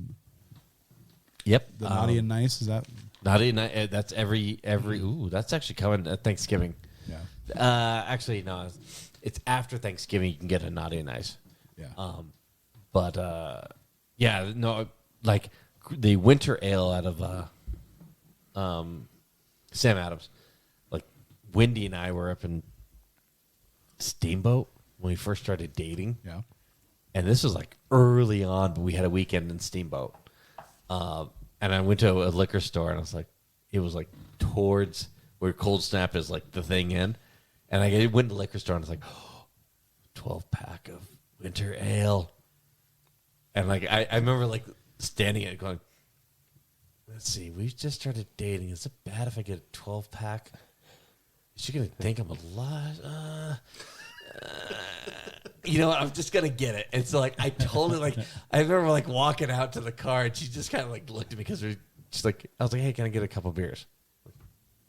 Yep. The naughty and nice, is that? Naughty night. That's every. Ooh, that's actually coming at Thanksgiving. Yeah. Actually, no. It's after Thanksgiving. You can get a naughty and nice. Yeah. Yeah, no, like the winter ale out of Sam Adams. Like Wendy and I were up in Steamboat when we first started dating. Yeah. And this was like early on, but we had a weekend in Steamboat. And I went to a liquor store, and it was like towards where Cold Snap is like the thing in. And I went to the liquor store, and I was like, 12-pack of winter ale. And like I remember like standing at it going, let's see, we just started dating. Is it bad if I get a 12-pack? Is she going to think I'm a lot? You know what? I'm just going to get it. And so like I told her, like, I remember like walking out to the car, and she just kind of like looked at me because she's like, I was like, hey, can I get a couple beers?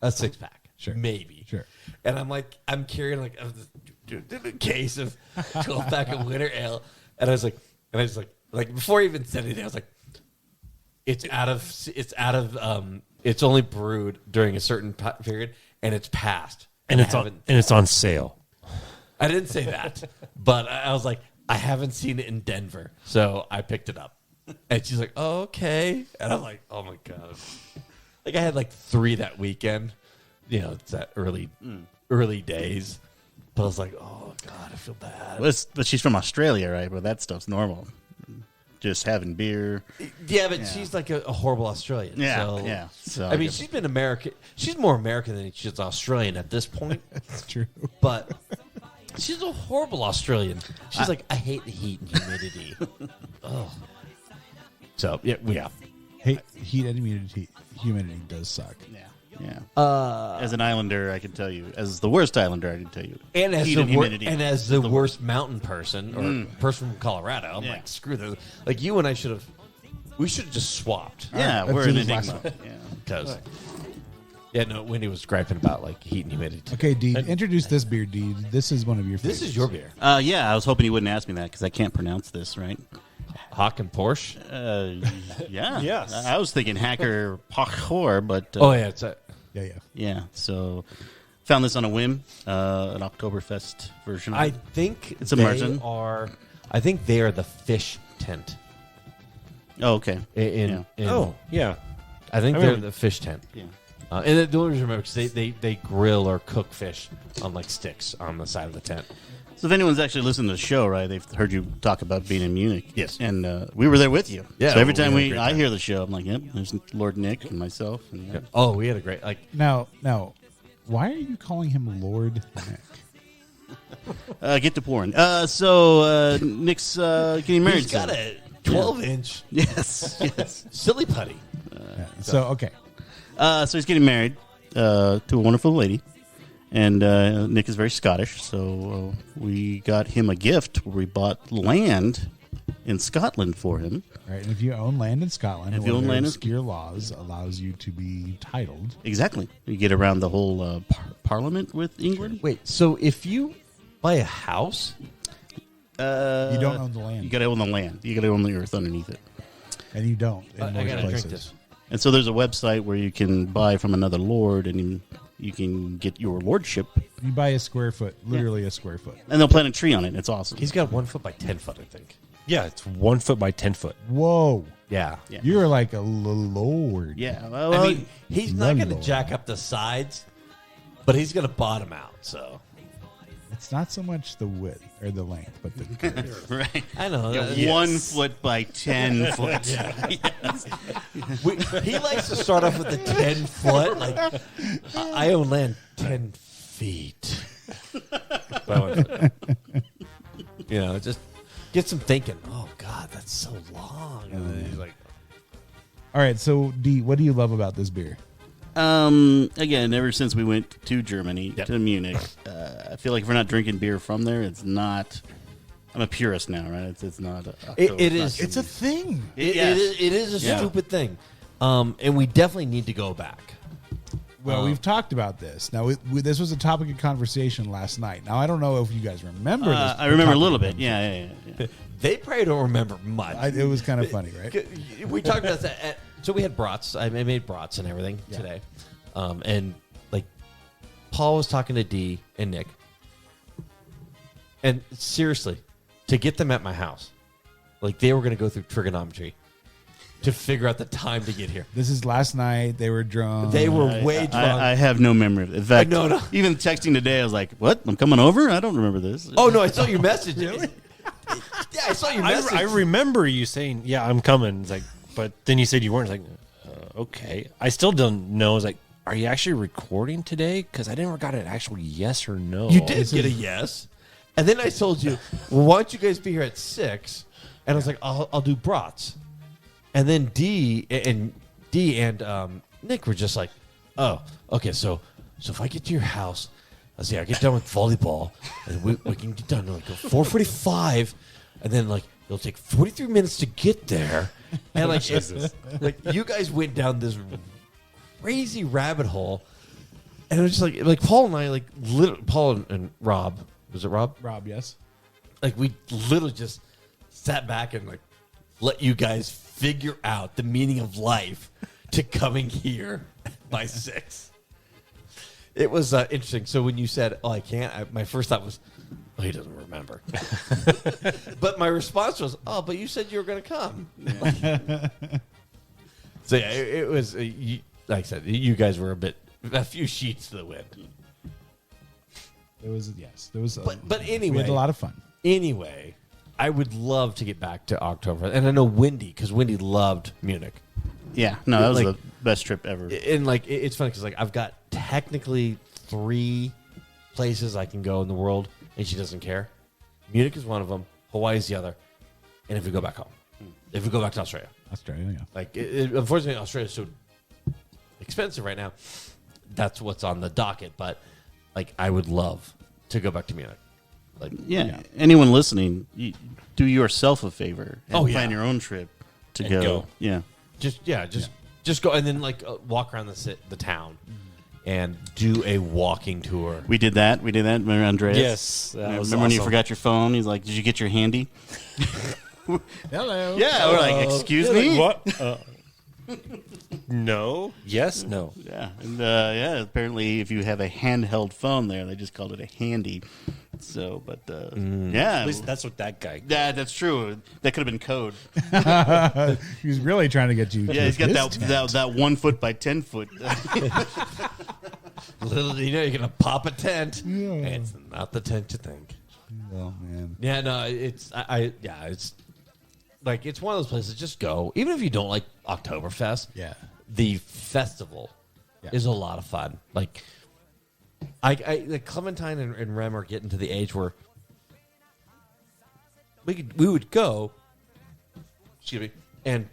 A 6-pack. Sure. Maybe. Sure. And I'm like, I'm carrying like a case of 12-pack of winter ale. And I was like, before he even said anything, I was like, it's only brewed during a certain period, and it's past. And it's on sale. I didn't say that, but I was like, I haven't seen it in Denver, so I picked it up. And she's like, oh, okay. And I'm like, oh my God. Like I had like 3 that weekend. You know, it's that early days. But I was like, oh God, I feel bad. But she's from Australia, right? Where that stuff's normal. Just having beer. Yeah, but she's like a horrible Australian. Yeah. So I mean, she's been American. She's more American than she's Australian at this point. That's true. But she's a horrible Australian. She's like, I hate the heat and humidity. Oh. So yeah. Heat and humidity does suck. Yeah. As an Islander, I can tell you. As the worst Islander, I can tell you. And as humidity. as the worst mountain person or person from Colorado, I'm like, screw that. Like you and I should have just swapped. Yeah, Right, we're let's an do this enigma. last Yeah. Because Wendy was griping about like heat and humidity. Okay, Dee, introduce this beer, Dee. This is one of your favorites. This is your beer. Yeah, I was hoping you wouldn't ask me that because I can't pronounce this, right? Hock and Porsche. Yeah. Yes. I was thinking Hacker Pachor, but It's yeah. So found this on a whim, an Oktoberfest version. I think It's a Martin. I think they are the fish tent. Oh, okay. Yeah. I think they're the fish tent. Yeah. And the only reason I remember because they grill or cook fish on like sticks on the side of the tent. So if anyone's actually listened to the show, right, they've heard you talk about being in Munich. Yes. And we were there with you. Yeah, So every we time had a great I time. hear the show, I'm like, yep, there's Lord Nick and myself. And yeah. Oh, we had a great like. Now, why are you calling him Lord Nick? Get to pouring. So Nick's getting married. He's got soon. a 12-inch Yes. silly putty. Yeah. So, okay. So he's getting married to a wonderful lady. And Nick is very Scottish, so we got him a gift where we bought land in Scotland for him. Right, and if you own land in Scotland, If you own land in- obscure laws allows you to be titled. Exactly. You get around the whole parliament with England. Wait, so if you buy a house, You don't own the land, You got to own the land. You got to own the earth underneath it. and you don't in I most gotta places. drink this. And so there's a website where you can buy from another lord, and you can get your lordship, You buy a square foot, literally a square foot. and they'll plant a tree on it. It's awesome. He's got 1 foot by 10 foot, I think. Yeah, it's 1 foot by 10 foot. Whoa, Yeah. Yeah. you're like a lord. Yeah. Well, I mean, he's not going to Lord. jack up the sides, but he's going to bottom out. So It's not so much the width or the length, but the girth. right. I know. Yeah, 1 foot by 10 foot. He likes to start off with the 10 foot. Like, I own land 10 feet. You know, just get some thinking. Oh, God, that's so long. And then he's like, All right, so D, what do you love about this beer? Again, ever since we went to Germany, Yep. to Munich, I feel like if we're not drinking beer from there, it's not. I'm a purist now, right? It's not. It is. It's a thing. it Yes. is a Yeah. stupid thing. And we definitely need to go back. Well, we've talked about this. Now, this was a topic of conversation last night. Now, I don't know if you guys remember this. I remember a little bit. Yeah. They probably don't remember much. It was kind of funny, right? We talked about that So we had brats. I made brats and everything today. And like Paul was talking to Dee and Nick. And seriously, to get them at my house, like they were going to go through trigonometry to figure out the time to get here. This is last night. They were drunk. They were way drunk. I have no memory of it. In fact, No. even texting today, I was like, what? I'm coming over? I don't remember this. Oh, no, I saw your message. Really? Yeah, I saw your message. I remember you saying, "Yeah, I'm coming." It's like, but then you said you weren't. It's like, okay. I still don't know. It's like, are you actually recording today? Because I never got an actual yes or no. You did get a yes. And then I told you, well, why don't you guys be here at 6? And I was like, I'll do brats. And then Dee and Nick were just like, oh, okay, so if I get to your house, let's see, I get done with volleyball, and we can get done like 4:45, and then like it'll take 43 minutes to get there, and like like you guys went down this crazy rabbit hole, and it was just like Paul and I Paul and Rob, was it Rob? Rob, yes. Like we literally just sat back and like let you guys figure out the meaning of life to coming here by 6. It was interesting. So when you said, "Oh, I can't," my first thought was, "Oh, he doesn't remember." But my response was, "Oh, but you said you were going to come." Yeah. So yeah, it was like I said, you guys were a few sheets to the wind. There was There was. But anyway, we had a lot of fun. Anyway, I would love to get back to October, and I know Wendy, because Wendy loved Munich. Yeah, no, that was Like- the best trip ever. And like it's funny because like I've got technically 3 places I can go in the world, and she doesn't care. Munich is one of them. Hawaii is the other. And if we go back home, if we go back to Australia, Australia, yeah. like unfortunately Australia is so expensive right now. That's what's on the docket. But like I would love to go back to Munich. Like Yeah, anyone listening, do yourself a favor and Oh, yeah. plan your own trip to And go. Yeah. just go and then like walk around the town and do a walking tour. We did that. Remember Andreas? Yes, that was remember when you awesome. forgot your phone? He's like, "Did you get your handy?" Hello. Yeah, we're like, "Excuse me." What? No. Yes. No. Yeah, and apparently, if you have a handheld phone there, they just called it a handy. So, but yeah, At least that's what that guy. yeah, that's true. That could have been code. He was really trying to get you. Yeah, he's got that 1 foot by 10 foot. Little do you know, you're gonna pop a tent, and it's not the tent you think. Oh man. Yeah, no, it's it's like it's one of those places. Just go, even if you don't like Oktoberfest. Yeah. The festival is a lot of fun. Like, like Clementine and Rem are getting to the age where we would go, excuse me, and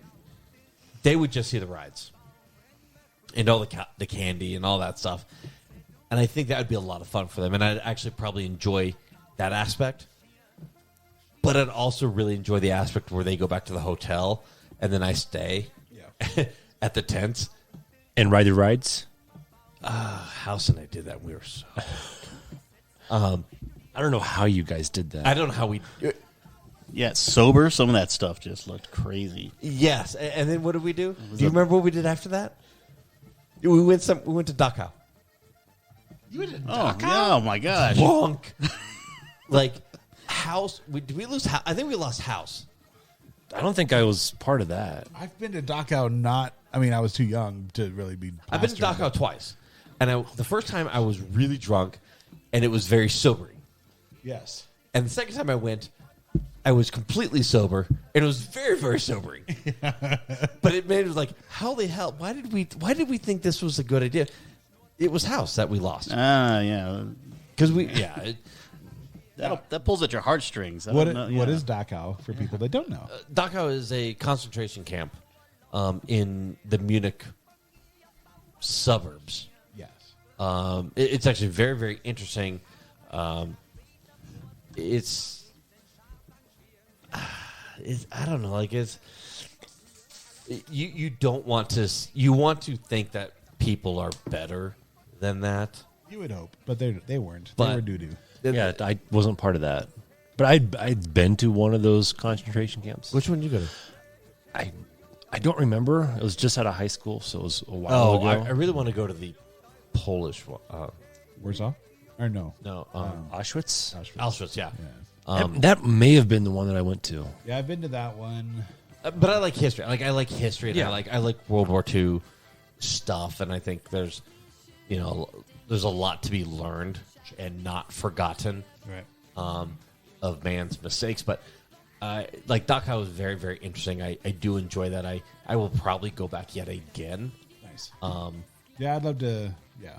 they would just see the rides and all the candy and all that stuff. And I think that would be a lot of fun for them. And I'd actually probably enjoy that aspect. But I'd also really enjoy the aspect where they go back to the hotel and then I stay at the tents. And ride the rides. House and I did that. And we were so. I don't know how you guys did that. I don't know how we. Yeah, sober. Some of that stuff just looked crazy. Yes, and then what did we do? Do you remember what we did after that? We went to Dachau. You went to Dachau? Oh my gosh! Bonk. Like house. Did we lose? I think we lost house. I don't think I was part of that. I've been to Dachau. I was too young to really be. I've been to plastered. Dachau twice, and the first time I was really drunk, and it was very sobering. Yes. And the second time I went, I was completely sober, and it was very, very sobering. But it made it like, how the hell? Why did we think this was a good idea? It was house that we lost Yeah. because That pulls at your heartstrings. What is Dachau for people that don't know? Dachau is a concentration camp in the Munich suburbs. Yes. It's actually very, very interesting. I don't know, like you don't want to. You want to think that people are better than that. You would hope, but they weren't. But- they were doo-doo. Yeah, I wasn't part of that. But I'd been to one of those concentration camps. Which one did you go to? I don't remember. It was just out of high school, so it was a while Oh, ago. I really want to go to the Polish one. Warsaw? Or no? No, Auschwitz? Auschwitz. Yeah. That may have been the one that I went to. Yeah, I've been to that one. But I like history. I like history, and Yeah. I like World War II stuff, and I think there's a lot to be learned and not forgotten Right. of man's mistakes. But like Dachau is very, very interesting. I do enjoy that. I will probably go back yet again. Nice. Yeah, I'd love to. Yeah,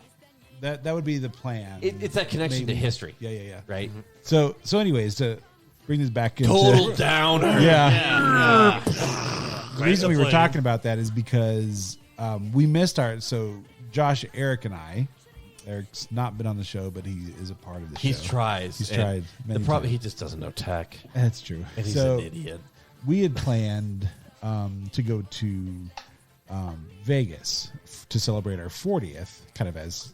that would be the plan. It's that connection to history. Yeah. Right. So anyways, to bring this back into Total downer. Yeah. The reason we were talking about that is because we missed so Josh, Eric, and I. Eric's not been on the show, but he is a part of the show. He's tried. He's tried. The problem, he just doesn't know tech. That's true. And he's so an idiot. we had planned to go to Vegas to celebrate our 40th, kind of as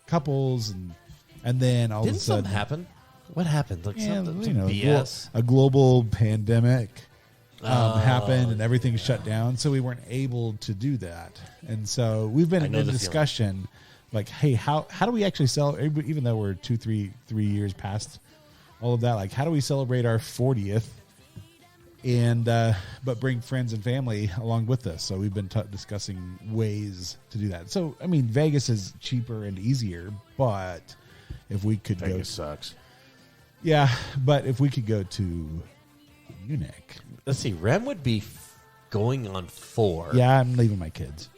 couples, and then all Didn't of a sudden something happen? What happened? Like Yeah, something, you know, BS. a global pandemic happened and everything shut down, so we weren't able to do that. And so we've been in know the discussion, like, hey, how do we actually celebrate? Even though we're 3 years past all of that, like, how do we celebrate our 40th? And but bring friends and family along with us. So we've been discussing ways to do that. So I mean, Vegas is cheaper and easier, but if we could Vegas sucks. yeah, but if we could go to Munich. Let's see. Rem would be going on 4. Yeah, I'm leaving my kids.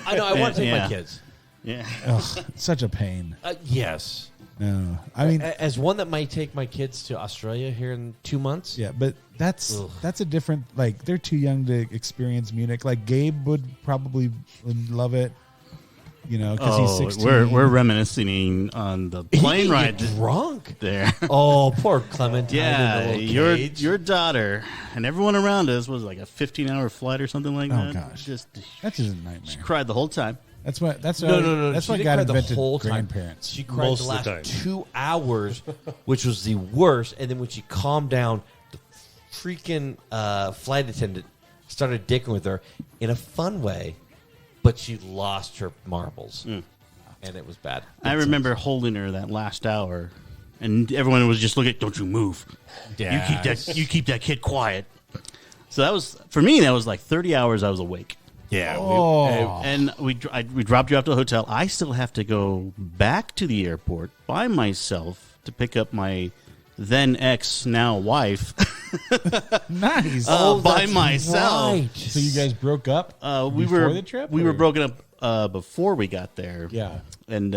I know. I want to take my Yeah. kids. Yeah. Ugh, it's such a pain. Yes. No, I mean, As one that might take my kids to Australia here in 2 months. yeah, but that's Ugh. a different. Like, they're too young to experience Munich. Like, Gabe would probably love it, you know, because he's 16. we're reminiscing on the plane ride drunk. there. Oh, poor Clementine. Yeah, in the little cage. your daughter and everyone around us was like a 15-hour flight or something like that. gosh. Just That's just a she nightmare. cried the whole time. That's what. That's No. That's She what didn't got cry the invented. whole time. Grandparents. She cried Most the of the last time. 2 hours, which was the worst. And then when she calmed down, the freaking flight attendant started dicking with her in a fun way, but she lost her marbles, and it was bad. I remember holding her that last hour, and everyone was just looking. Don't you move? You keep that kid quiet. So that was for me. That was like 30 hours. I was awake. Yeah. And we dropped you off to the hotel. I still have to go back to the airport by myself to pick up my then ex, now wife, Nice. by myself. Right. So you guys broke up We before were the trip? We were or- broken up before we got there. Yeah. and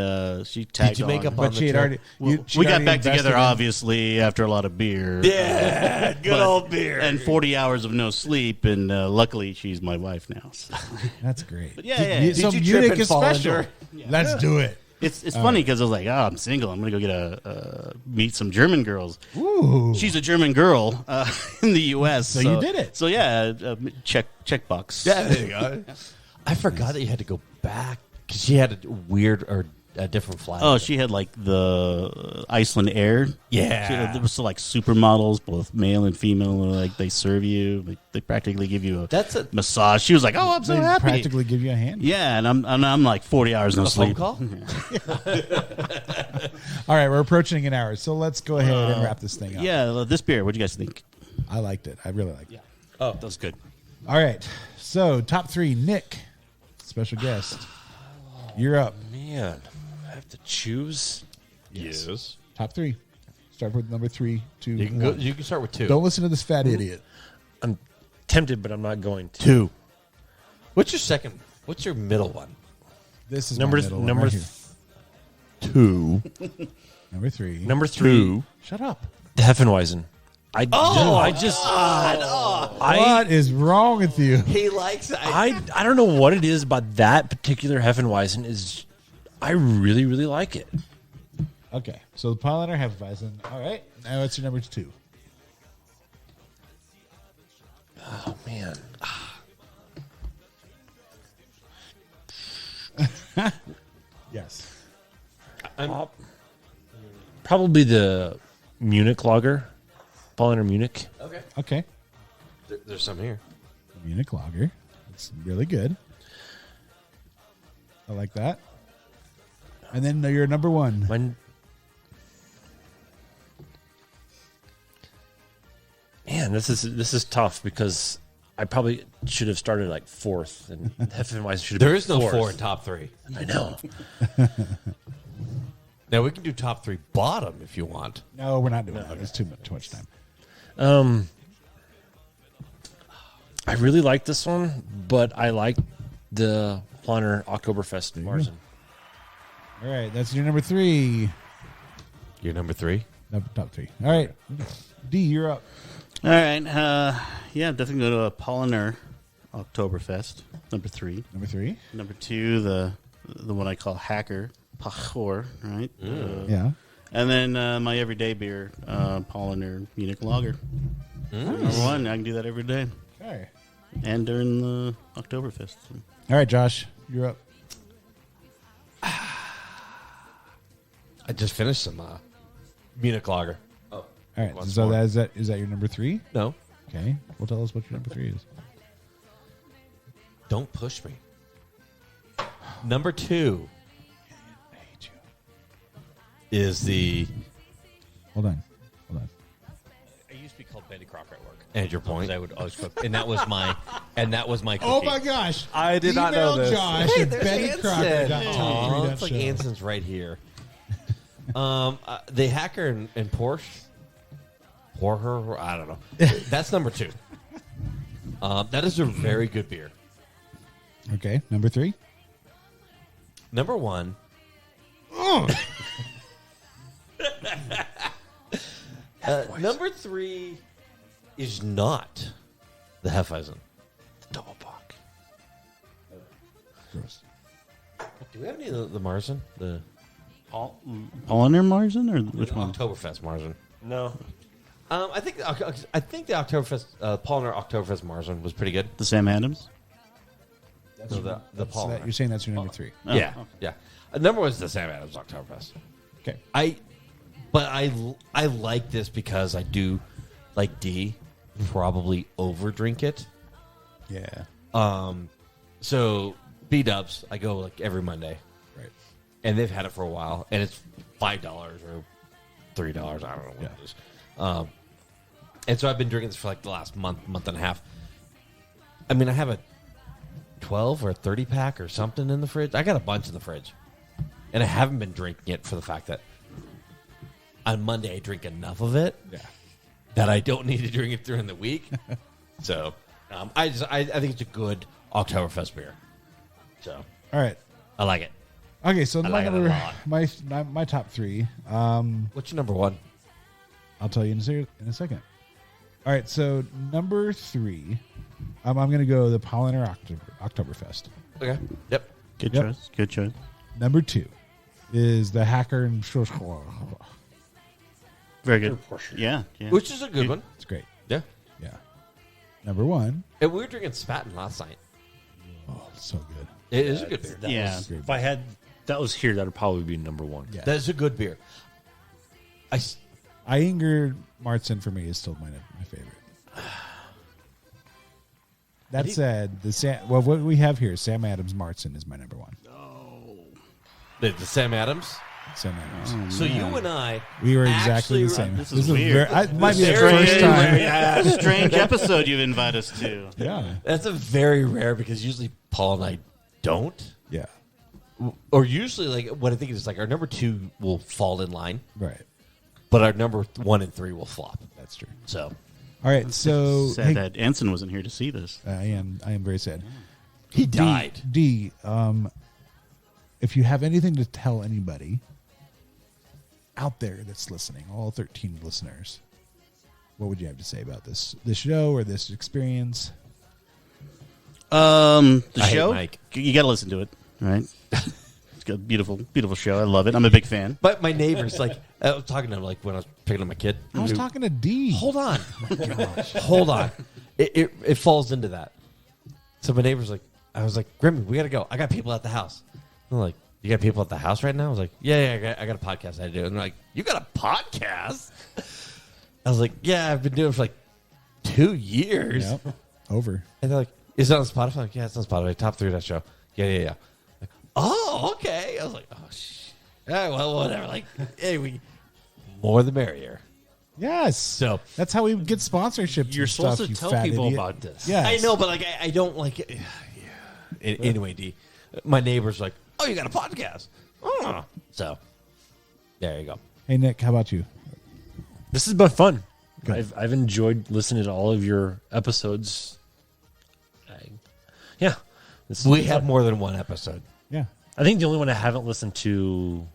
she tagged. Did you make on. up on But she the had trip? already. We got back together, obviously, after a lot of beer. Yeah, good old beer. And 40 hours of no sleep, and luckily she's my wife now. So. That's great. Yeah, Did, yeah. so you trip Munich and is fall special. under? Let's do it. It's funny because I was like, I'm single. I'm gonna go get meet some German girls. Ooh. She's a German girl in the U.S. So you did it. So yeah, check box. Yeah, there you go. I forgot that you had to go back because she had a weird or a different flight. Oh, she had like the Iceland Air. Yeah. There was still like supermodels, both male and female. Like they serve you. Like, they practically give you a massage. She was like, "Oh, I'm so They happy." practically give you a hand. Yeah, and I'm like 40 hours no a phone sleep. call. All right, we're approaching an hour, so let's go ahead and wrap this thing up. Yeah, this beer. What do you guys think? I liked it. I really liked it. Oh, that was good. All right, so top three, Nick, special guest. You're up. Man, I have to choose. Yes. Top three. Start with number 3, 2, You can go. 1. You can start with 2. Don't listen to this fat idiot. I'm tempted, but I'm not going to. 2. What's your second? What's your middle one? This is Number my middle one number right here. 2. Number 3. Number 3, Shut up. the Heffenweizen. I What is wrong with you? He likes. I don't know what it is about that particular Heffenweizen is. I really like it. Okay, so the Paulaner Heffenweizen. All right, now what's your number 2? Oh man, Yes. probably the Munich Lager, Paulaner Munich. Okay. Okay. There's some here. Munich Lager. It's really good. I like that. And then your number one. Man, this is tough because I probably should have started like fourth, and Heffenweizen should have There been is no fourth. 4 in top 3. I know. Now we can do top 3 bottom if you want. No, we're not doing that. It's too much time. I really like this one, but I like the Planner Oktoberfest Marzen. All right, that's your number 3. Your number 3? Top 3. All right, D, you're up. All right. Yeah, definitely go to a Polliner Oktoberfest, number 3. Number 3. Number 2, the one I call Hacker, Pachor, right? Yeah. And then my everyday beer, Polliner Munich Lager. Number 1, I can do that every day. Okay. And during the Oktoberfest. All right, Josh, you're up. I just finished some Munich Lager. Oh, All right, Once so more. is that your number 3? No, Okay. Well, tell us what your number 3 is. don't push me. Number 2 I hate you. is the. Hold on. I used to be called Betty Crocker at work. And your point? I would always cook, and that was my cookie. Oh my gosh! I did not know this. Josh Hey, at there's BettyCrocker.com. Anson. It's like Anson's right here. The Hacker and Porsche. Porher, I don't know. That's number 2. That is a very good beer. Okay, number 3. Number 1. Number 3 is not the Heffenweizen. The Doppelbock. Gross. Do we have any of the Marzen? The Polliner Marzen or which one? Oktoberfest Marzen. No. I think the Oktoberfest Polliner Oktoberfest Marzen was pretty good. The Sam Adams? So the So Polliner. you're saying that's your number 3. Yeah, yeah. Number 1 is the Sam Adams Oktoberfest. Okay. But I like this because I do, like D, probably overdrink it. Yeah. So B-dubs, I go like every Monday, Right. and they've had it for a while, and it's $5 or $3. I don't know what it is. And so I've been drinking this for like the last month and a half. I mean, I have a 12 or 30 pack or something in the fridge. I got a bunch in the fridge, and I haven't been drinking it for the fact that on Monday I drink enough of it that I don't need to drink it during the week. So I think it's a good Oktoberfest beer. So All right. I like it. Okay, so my like it a number, lot. my top 3. What's your number 1? I'll tell you in a second. All right, so number 3, I'm going to go the Polliner Oktoberfest. Okay. Yep. Good Yep. choice. Good choice. Number 2 is the Hacker and Very good. Yeah. Which is a good one. It's great. Yeah. Yeah. Number 1. And we were drinking Spaten last night. Oh, so good. It is a good beer. Yeah. If I had that was here, that would probably be number 1. Yeah. That is a good beer. Inger Martzen for me is still my favorite. That said, what we have here, Sam Adams Martzen is my number 1. The Sam Adams. Sam Adams. So you and I, We were exactly the actually- same. This is weird. Might be the Strange, first time. yeah, strange episode you've invited us to. Yeah. That's a very rare because usually Paul and I don't. Yeah. Or usually, like what I think is like our number 2 will fall in line, Right. but our number 1 and 3 will flop. That's true. So All right. So Sad hey, that Anson wasn't here to see this. I am very sad. he died. D, if you have anything to tell anybody out there that's listening, all 13 listeners, what would you have to say about this show or this experience? The I hate show, Mike. you got to listen to it, right? It's got a beautiful, beautiful show. I love it. I'm a big fan. But my neighbors, like I was talking to him, like when I was picking up my kid. I was talking to D. Hold on, hold on. It falls into that. So my neighbor's like, I was like, Grimmy, we gotta go. I got people at the house. I'm like, you got people at the house right now? I was like, yeah, I got a podcast I do. And they're like, you got a podcast? I was like, yeah, I've been doing it for like 2 years. Yep. Over. And they're like, Is it on Spotify? Like, yeah, it's on Spotify. Top 3 of that show. Yeah. Like, oh, okay. I was like, oh, shit. All right, well, whatever. Like, hey, more the merrier. Yes. So that's how we get sponsorships. You're and supposed stuff, to you tell fat people idiot. about this. Yes. I know, but like, I don't like it. Yeah. Anyway, D, my neighbor's like, oh, you got a podcast. Oh. So there you go. Hey, Nick, how about you? This has been fun. Good. I've enjoyed listening to all of your episodes. Yeah. We have more than one episode. Yeah. I think the only one I haven't listened to,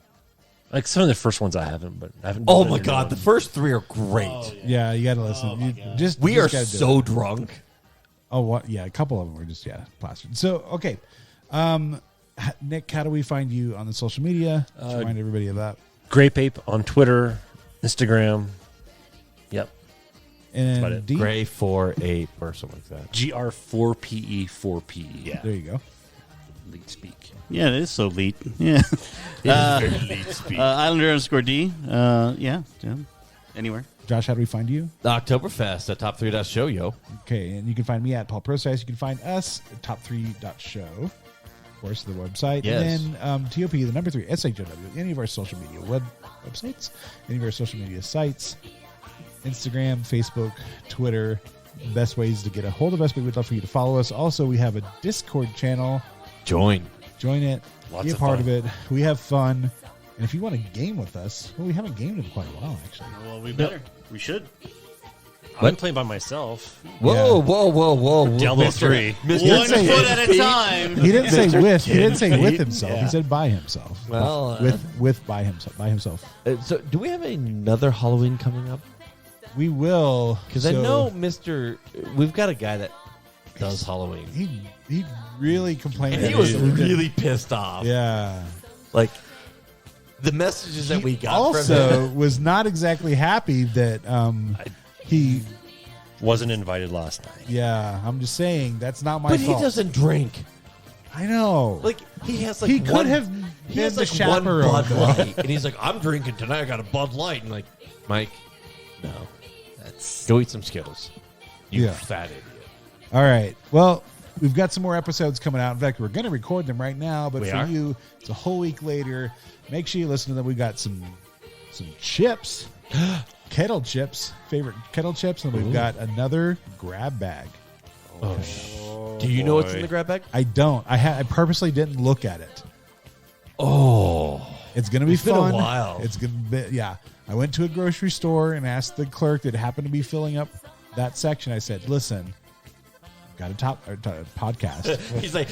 like some of the first ones I haven't, but I haven't. Oh done my any God, one. the first 3 are great. Yeah, you got to listen. You We just are gotta do so it. drunk. Oh, what? Yeah, a couple of them were just plastered. So, okay, Nick, how do we find you on the social media? Just remind everybody of that. Grape Ape on Twitter, Instagram. Yep. about And it. D, Gray 4-8 or something like that. GR4PE4PE. Yeah. there you go. Lead speak. Yeah, it is so elite. Yeah. Islander_D. Yeah. Anywhere. Josh, how do we find you? Oktoberfest at Top 3 Show, yo. Okay, and you can find me at Paul Process. You can find us at top3.show. Of course, the website. Yes. And then TOP, the number 3, SHOW, any of our social media websites, any of our social media sites, Instagram, Facebook, Twitter, best ways to get a hold of us. But we'd love for you to follow us. Also, we have a Discord channel. Join. Join it. Lots be a of part fun. of it. We have fun. And if you want to game with us, well, we haven't gamed in quite a while, actually. Well, we better. We should. I'm playing by myself. Whoa. Diablo 3. One foot at a time. He didn't say Mr. with. He didn't say with Kid himself. Feet. He said by himself. Well, with by himself. So, do we have another Halloween coming up? We will, Because I know we've got a guy that does Halloween. he really complained. And he that was didn't. really pissed off. Yeah. Like, the messages that we got from also him. was not exactly happy that he. Wasn't invited last night. Yeah, I'm just saying that's not my But fault. he doesn't drink. I know. Like, he has like he could one, have. He been has the like one chaperone, Bud though. Light. And he's like, I'm drinking tonight. I got a Bud Light. And like, Mike, no. Go eat some Skittles. You Yeah. fat idiot. All right. Well, we've got some more episodes coming out. In fact, we're going to record them right now. But We for are? you, it's a whole week later. Make sure you listen to them. We got some chips, kettle chips, favorite kettle chips, and we've got another grab bag. Do you know what's in the grab bag? I don't. I purposely didn't look at it. Oh. It's going to be It's been a fun. while. It's going to be, yeah. I went to a grocery store and asked the clerk that happened to be filling up that section. I said, listen, got a podcast. He's like,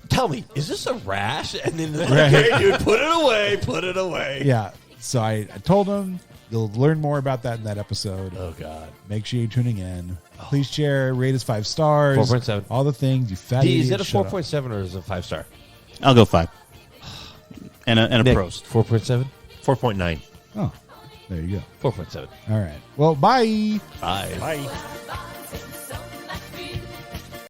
tell me, is this a rash? And then, Right. okay, dude, put it away. Yeah. So I told him you'll learn more about that in that episode. Oh, God. Make sure you're tuning in. Please share, rate us 5 stars. 4.7. All the things, you fat D, is idiot, it a shut up. 4.7 or is it a 5-star? I'll go 5. And a Nick, pros. 4.7? 4.9. Oh, there you go. 4.7. All right. Well, bye. Bye. Bye.